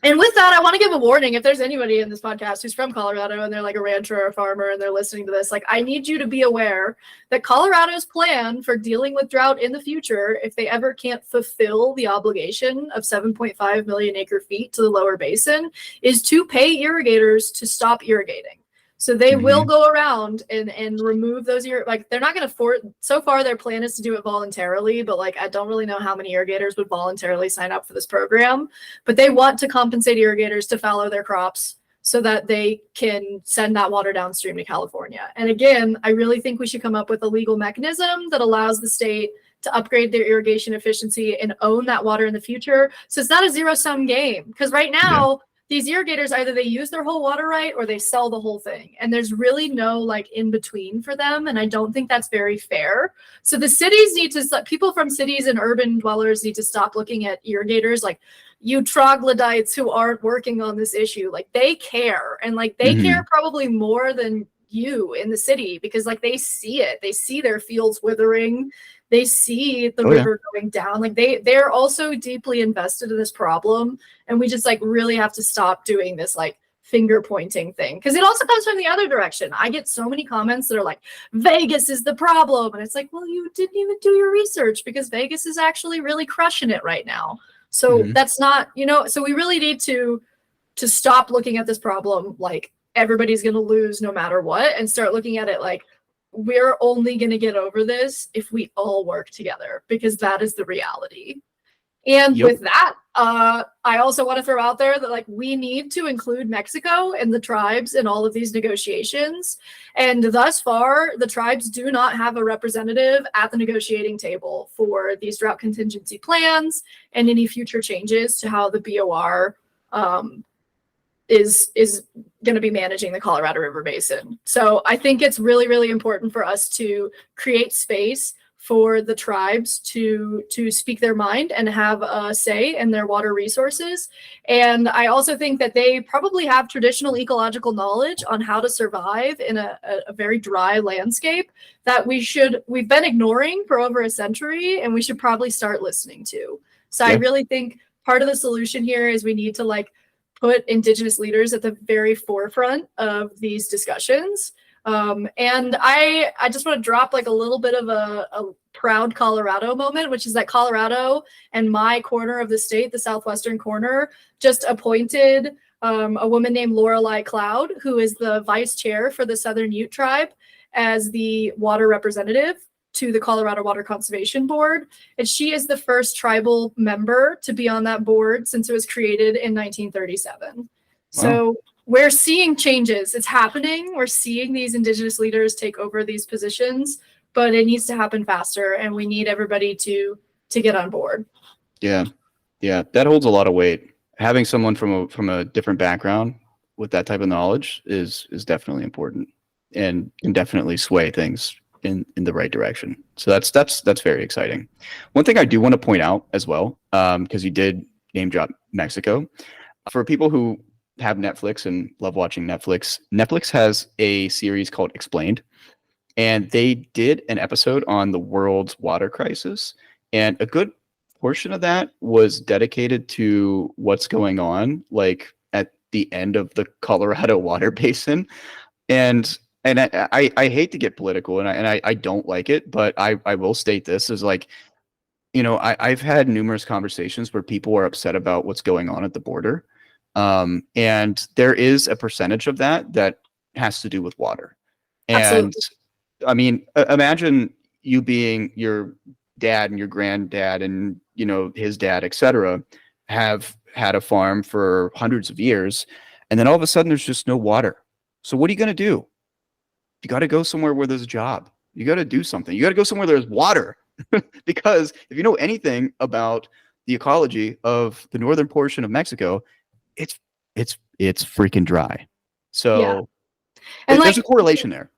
And with that, I want to give a warning. If there's anybody in this podcast who's from Colorado and they're like a rancher or a farmer and they're listening to this, like I need you to be aware that Colorado's plan for dealing with drought in the future, if they ever can't fulfill the obligation of 7.5 million acre feet to the lower basin, is to pay irrigators to stop irrigating. So they will go around and remove those like they're not going to force. So far, their plan is to do it voluntarily, but like I don't really know how many irrigators would voluntarily sign up for this program. But they want to compensate irrigators to fallow their crops so that they can send that water downstream to California. And again, I really think we should come up with a legal mechanism that allows the state to upgrade their irrigation efficiency and own that water in the future. So it's not a zero-sum game, because right now, these irrigators, either they use their whole water right or they sell the whole thing. And there's really no like in between for them. And I don't think that's very fair. So the cities need to, people from cities and urban dwellers need to stop looking at irrigators like you troglodytes who aren't working on this issue. Like they care, and like they care probably more than you in the city, because like they see it. They see their fields withering. They see the river going down. Like they're also deeply invested in this problem. And we just like really have to stop doing this like finger pointing thing, because it also comes from the other direction. I get so many comments that are like, Vegas is the problem. And it's like, well, you didn't even do your research, because Vegas is actually really crushing it right now. So that's not, so we really need to stop looking at this problem like everybody's going to lose no matter what, and start looking at it like, we're only going to get over this if we all work together, because that is the reality. And with that, I also want to throw out there that like we need to include Mexico and the tribes in all of these negotiations. And thus far, the tribes do not have a representative at the negotiating table for these drought contingency plans and any future changes to how the BOR is going to be managing the Colorado River Basin. So I think it's really, really important for us to create space for the tribes to speak their mind and have a say in their water resources. And I also think that they probably have traditional ecological knowledge on how to survive in a very dry landscape that we've been ignoring for over a century, and we should probably start listening to. So I really think part of the solution here is we need to like put Indigenous leaders at the very forefront of these discussions. And I just want to drop like a little bit of a proud Colorado moment, which is that Colorado and my corner of the state, the southwestern corner, just appointed a woman named Lorelei Cloud, who is the vice chair for the Southern Ute tribe, as the water representative to the Colorado Water Conservation Board. And she is the first tribal member to be on that board since it was created in 1937. Wow. So we're seeing changes. It's happening. We're seeing these Indigenous leaders take over these positions, but it needs to happen faster, and we need everybody to get on board. Yeah. That holds a lot of weight. Having someone from a different background with that type of knowledge is definitely important, and can definitely sway things in the right direction. So that's very exciting. One thing I do want to point out as well, because you did name drop Mexico. For people who have Netflix and love watching Netflix has a series called Explained, and they did an episode on the world's water crisis, and a good portion of that was dedicated to what's going on like the end of the Colorado water basin. And I hate to get political, and I don't like it, but I will state this is like, I've had numerous conversations where people are upset about what's going on at the border. And there is a percentage of that has to do with water. And Absolutely. I mean, imagine you being your dad and your granddad and, his dad, etc., have had a farm for hundreds of years. And then all of a sudden there's just no water. So what are you going to do? You got to go somewhere where there's a job. You got to do something. You got to go somewhere there's water. Because if you know anything about the ecology of the northern portion of Mexico, it's freaking dry. Yeah. So And there's like a correlation there.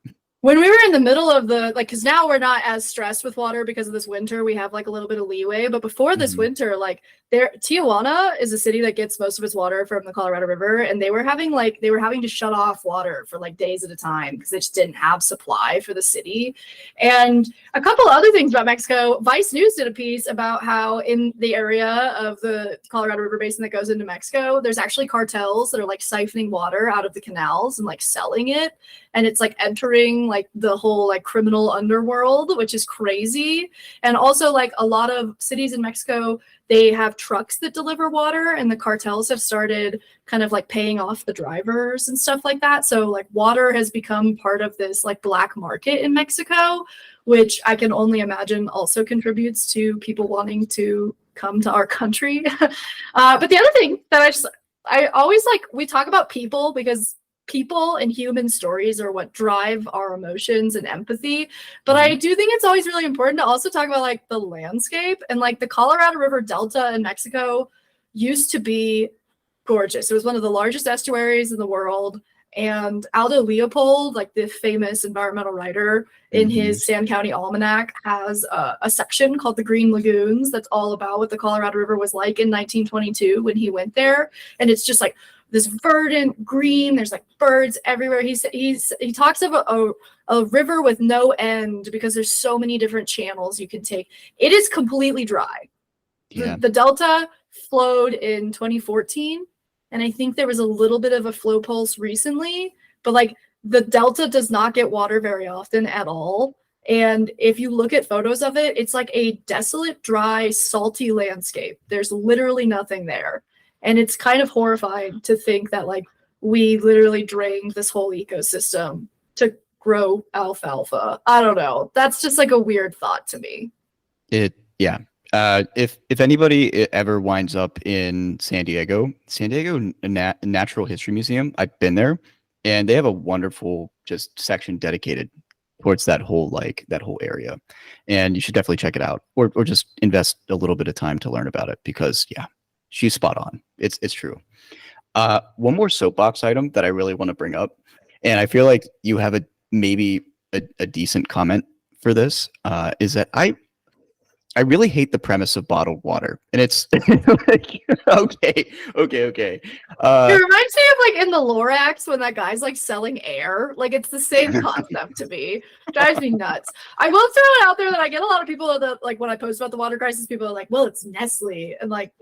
when we were in the middle of the because now we're not as stressed with water because of this winter, we have like a little bit of leeway. But before this winter, like Tijuana is a city that gets most of its water from the Colorado River, and they were having to shut off water for like days at a time because they just didn't have supply for the city. And a couple other things about Mexico. Vice News did a piece about how in the area of the Colorado River Basin that goes into Mexico, there's actually cartels that are like siphoning water out of the canals and like selling it, and it's like entering like the whole like criminal underworld, which is crazy. And also like a lot of cities in Mexico, they have trucks that deliver water, and the cartels have started kind of like paying off the drivers and stuff like that. So like water has become part of this like black market in Mexico, which I can only imagine also contributes to people wanting to come to our country. But the other thing that I always like, we talk about people because people and human stories are what drive our emotions and empathy. But I do think it's always really important to also talk about like the landscape, and like the Colorado River Delta in Mexico used to be gorgeous. It was one of the largest estuaries in the world. And Aldo Leopold, like the famous environmental writer, in his Sand County Almanac has a section called the Green Lagoons that's all about what the Colorado River was like in 1922 when he went there. And it's just like this verdant green. There's like birds everywhere. He talks of a river with no end because there's so many different channels you can take. It is completely dry. Yeah. The Delta flowed in 2014, and I think there was a little bit of a flow pulse recently, but like the Delta does not get water very often at all. And if you look at photos of it, it's like a desolate, dry, salty landscape. There's literally nothing there. And it's kind of horrifying to think that like we literally drained this whole ecosystem to grow alfalfa. I don't know. That's just like a weird thought to me. Yeah. If anybody ever winds up in San Diego Natural History Museum, I've been there, and they have a wonderful just section dedicated towards that whole area, and you should definitely check it out, or just invest a little bit of time to learn about it, because yeah, she's spot on. It's true. One more soapbox item that I really want to bring up, and I feel like you have maybe a decent comment for this, is that I really hate the premise of bottled water, and it's like, okay. It reminds me of like in the Lorax when that guy's like selling air. Like it's the same concept to me. Drives me nuts. I will throw it out there that I get a lot of people that like when I post about the water crisis, people are like, "Well, it's Nestle," and like,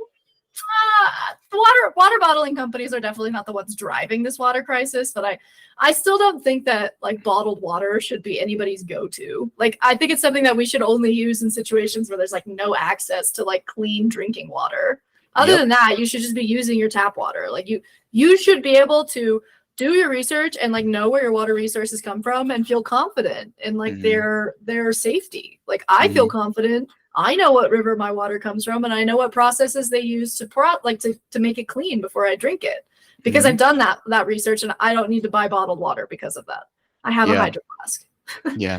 the water bottling companies are definitely not the ones driving this water crisis, but I still don't think that like bottled water should be anybody's go-to. Like I think it's something that we should only use in situations where there's like no access to like clean drinking water. Other than that, you should just be using your tap water. Like you should be able to do your research and like know where your water resources come from and feel confident in like their safety. Like I feel confident. I know what river my water comes from, and I know what processes they use to make it clean before I drink it, because I've done that research, and I don't need to buy bottled water because of that. I have a hydro flask. Yeah,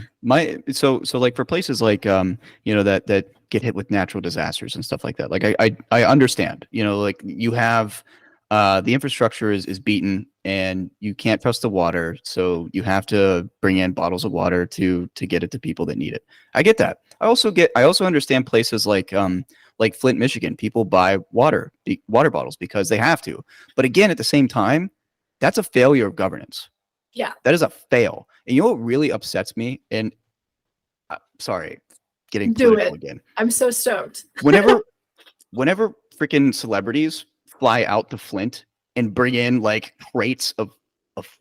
so like for places like that get hit with natural disasters and stuff like that. Like I understand, like you have the infrastructure is beaten, and you can't trust the water, so you have to bring in bottles of water to get it to people that need it. I get that. I also understand places like Flint, Michigan. People buy water bottles because they have to. But again, at the same time, that's a failure of governance. Yeah, that is a fail. And you know what really upsets me? And sorry, getting political again. I'm so stoked. Whenever freaking celebrities fly out to Flint and bring in like crates of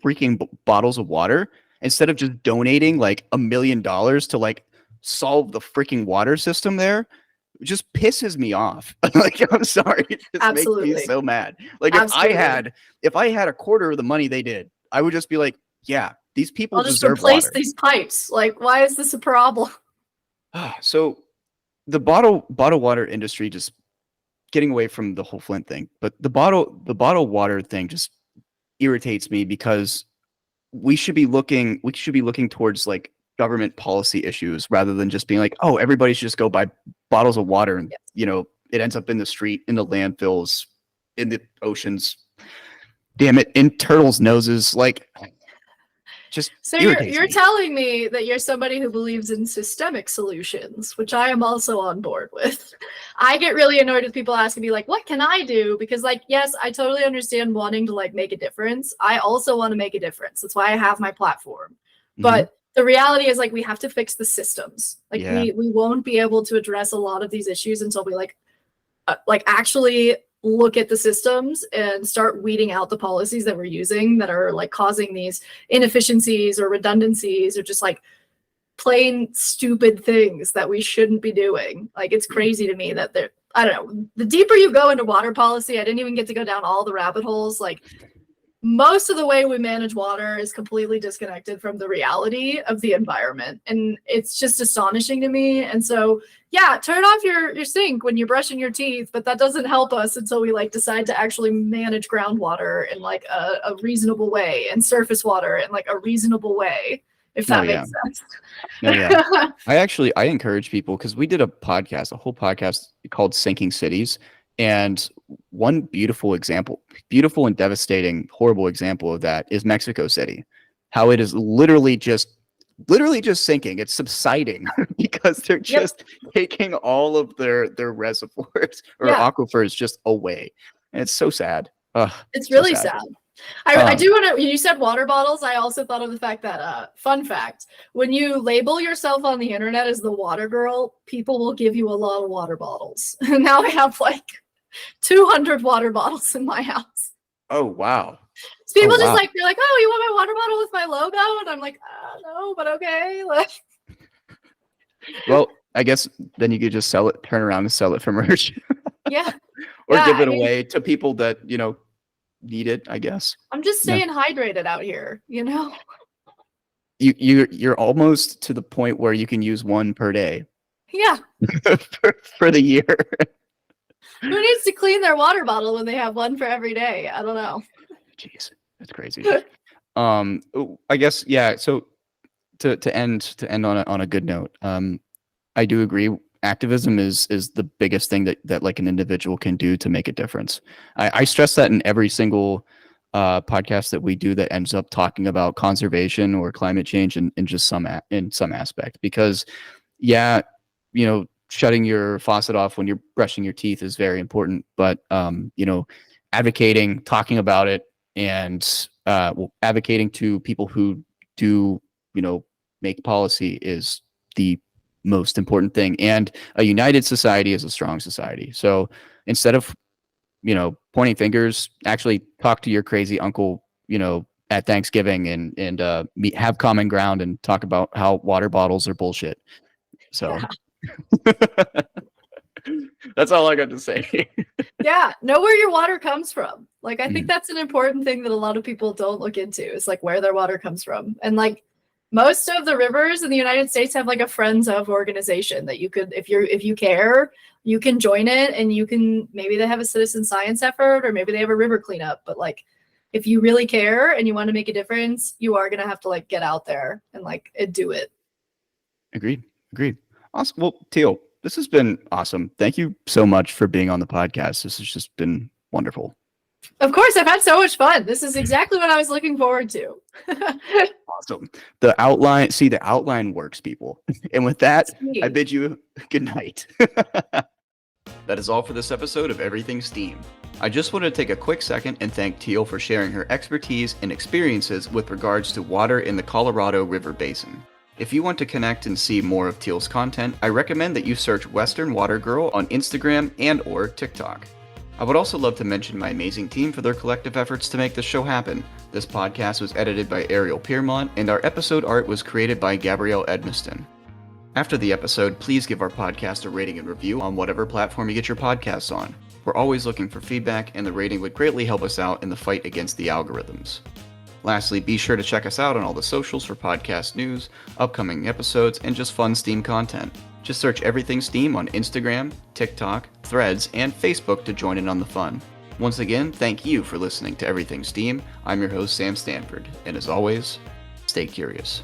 freaking bottles of water instead of just donating like $1 million to like solve the freaking water system there. It just pisses me off. Like, I'm sorry, it just makes me Absolutely. so mad. Like Absolutely. if I had a quarter of the money they did, I would just be like, yeah, these people I'll just deserve replace water. these pipes. Like, why is this a problem? So the bottle water industry, just getting away from the whole Flint thing, but the bottle water thing just irritates me because we should be looking towards like government policy issues rather than just being like, oh, everybody should just go buy bottles of water and it ends up in the street, in the landfills, in the oceans, damn it, in turtles' noses. Like, just So irritates you're me. telling me that you're somebody who believes in systemic solutions, which I am also on board with. I get really annoyed with people asking me like, what can I do? Because like, yes, I totally understand wanting to like make a difference. I also want to make a difference. That's why I have my platform. But the reality is like we have to fix the systems. Like we won't be able to address a lot of these issues until we like actually look at the systems and start weeding out the policies that we're using that are like causing these inefficiencies or redundancies or just like plain stupid things that we shouldn't be doing. Like, it's crazy to me that I don't know, the deeper you go into water policy, I didn't even get to go down all the rabbit holes. Like, most of the way we manage water is completely disconnected from the reality of the environment. And it's just astonishing to me. And so, yeah, turn off your sink when you're brushing your teeth, but that doesn't help us until we like decide to actually manage groundwater in like a reasonable way and surface water in like a reasonable way, if that makes sense. No, yeah. I encourage people, because we did a whole podcast called Sinking Cities. And one beautiful and devastating, horrible example of that is Mexico City. How it is literally just sinking. It's subsiding because they're just taking all of their reservoirs or aquifers just away. And it's so sad. It's really sad. I do want to, you said water bottles. I also thought of the fact that, fun fact, when you label yourself on the internet as the water girl, people will give you a lot of water bottles. And now I have like 200 water bottles in my house. Oh, wow. So people just like, they're like, oh, you want my water bottle with my logo? And I'm like, no, but okay. Like, well, I guess then you could just turn around and sell it for merch. Yeah. Or give it away to people that, need it, I guess. I'm just staying hydrated out here, You're almost to the point where you can use one per day. Yeah. for the year. Who needs to clean their water bottle when they have one for every day? I don't know. Jeez, that's crazy. I guess, yeah. So to end on a good note, I do agree. Activism is the biggest thing that like an individual can do to make a difference. I stress that in every single podcast that we do that ends up talking about conservation or climate change in just in some aspect, because shutting your faucet off when you're brushing your teeth is very important, but advocating, talking about it, and advocating to people who do make policy is the most important thing. And a united society is a strong society. So instead of pointing fingers, actually talk to your crazy uncle at Thanksgiving and have common ground and talk about how water bottles are bullshit. So that's all I got to say. Yeah, know where your water comes from. Like, I think that's an important thing that a lot of people don't look into, is like where their water comes from. And like, most of the rivers in the United States have like a Friends of organization that you could, if you care, you can join it, and maybe they have a citizen science effort, or maybe they have a river cleanup. But like, if you really care and you want to make a difference, you are going to have to like get out there and like do it. Agreed. Awesome. Well, Teal, this has been awesome. Thank you so much for being on the podcast. This has just been wonderful. Of course, I've had so much fun. This is exactly what I was looking forward to. Awesome. The outline works, people. And with that, I bid you good night. That is all for this episode of Everything Steam. I just wanted to take a quick second and thank Teal for sharing her expertise and experiences with regards to water in the Colorado River Basin. If you want to connect and see more of Teal's content, I recommend that you search Western Water Girl on Instagram and/or TikTok. I would also love to mention my amazing team for their collective efforts to make this show happen. This podcast was edited by Ariel Piermont, and our episode art was created by Gabrielle Edmiston. After the episode, please give our podcast a rating and review on whatever platform you get your podcasts on. We're always looking for feedback, and the rating would greatly help us out in the fight against the algorithms. Lastly, be sure to check us out on all the socials for podcast news, upcoming episodes, and just fun Steam content. Just search Everything Steam on Instagram, TikTok, Threads, and Facebook to join in on the fun. Once again, thank you for listening to Everything Steam. I'm your host, Sam Stanford, and as always, stay curious.